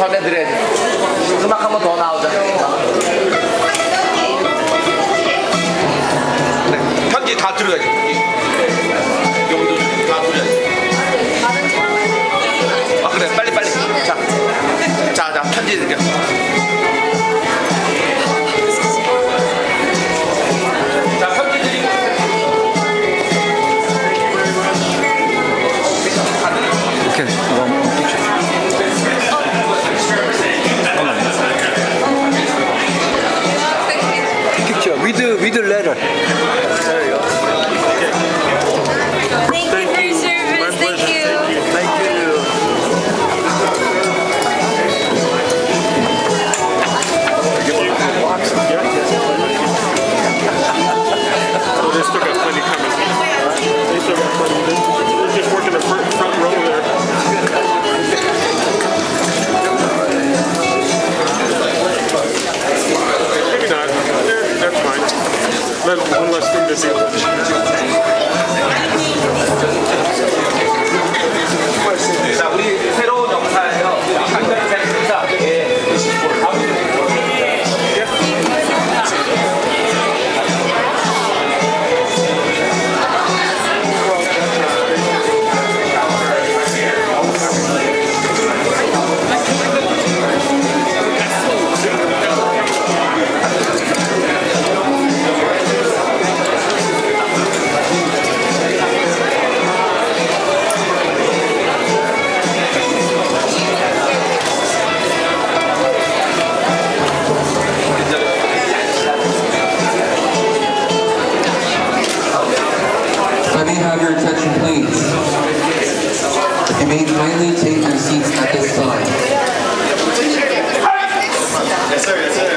전해드려야지. 음악 한 번 더 나오자. 네, 편지 다 들어야지. 여기도 다 들어야지. 아 그래 빨리. 자 편지 드려. 자 편지 드리고. Okay, picture with the letter. Thank you for your service. Thank you. Thank you. So they still got plenty coming. They still got plenty. They're just working the front row there. Maybe not. That's fine. One less thing to do. 자, 우리 새로운 영사예요. 자, 예. Let me have your attention, please. You may kindly take your seats at this time. Yes, sir. Yes, sir.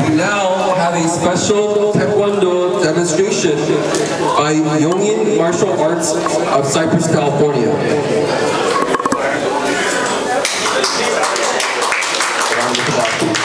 We now have a special Taekwondo demonstration by Yongin Martial Arts of Cypress, California. Round of applause, please.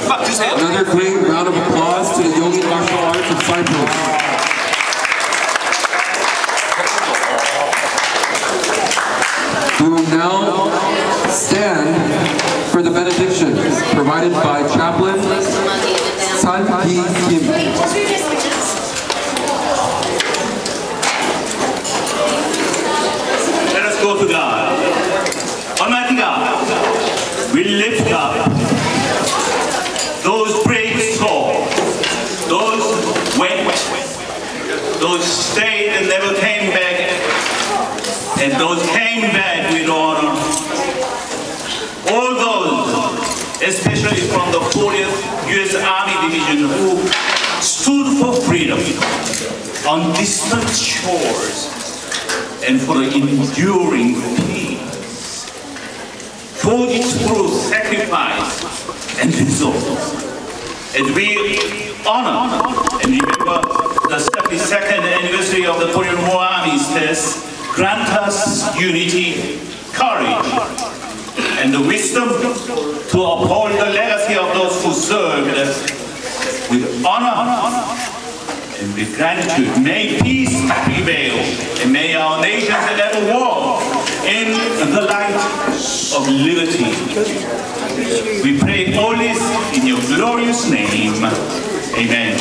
Another great round of applause to the Yogi Martial Arts of Cyprus. We will now stand for the benediction provided by Chaplain San-Hee Kim. Let us go to God. Almighty God, we lift up those brave souls, those went, those stayed and never came back, and those came back with honor. All those, especially from the 40th U.S. Army Division, who stood for freedom on distant shores and for the enduring peace, forged through sacrifice and resolve. As we honor and remember the 72nd anniversary of the Korean War Armistice, grant us unity, courage, and the wisdom to uphold the legacy of those who served with honor and with gratitude. May peace prevail, and may our nations ever walk in the light of liberty. We pray all this in your glorious name. Amen.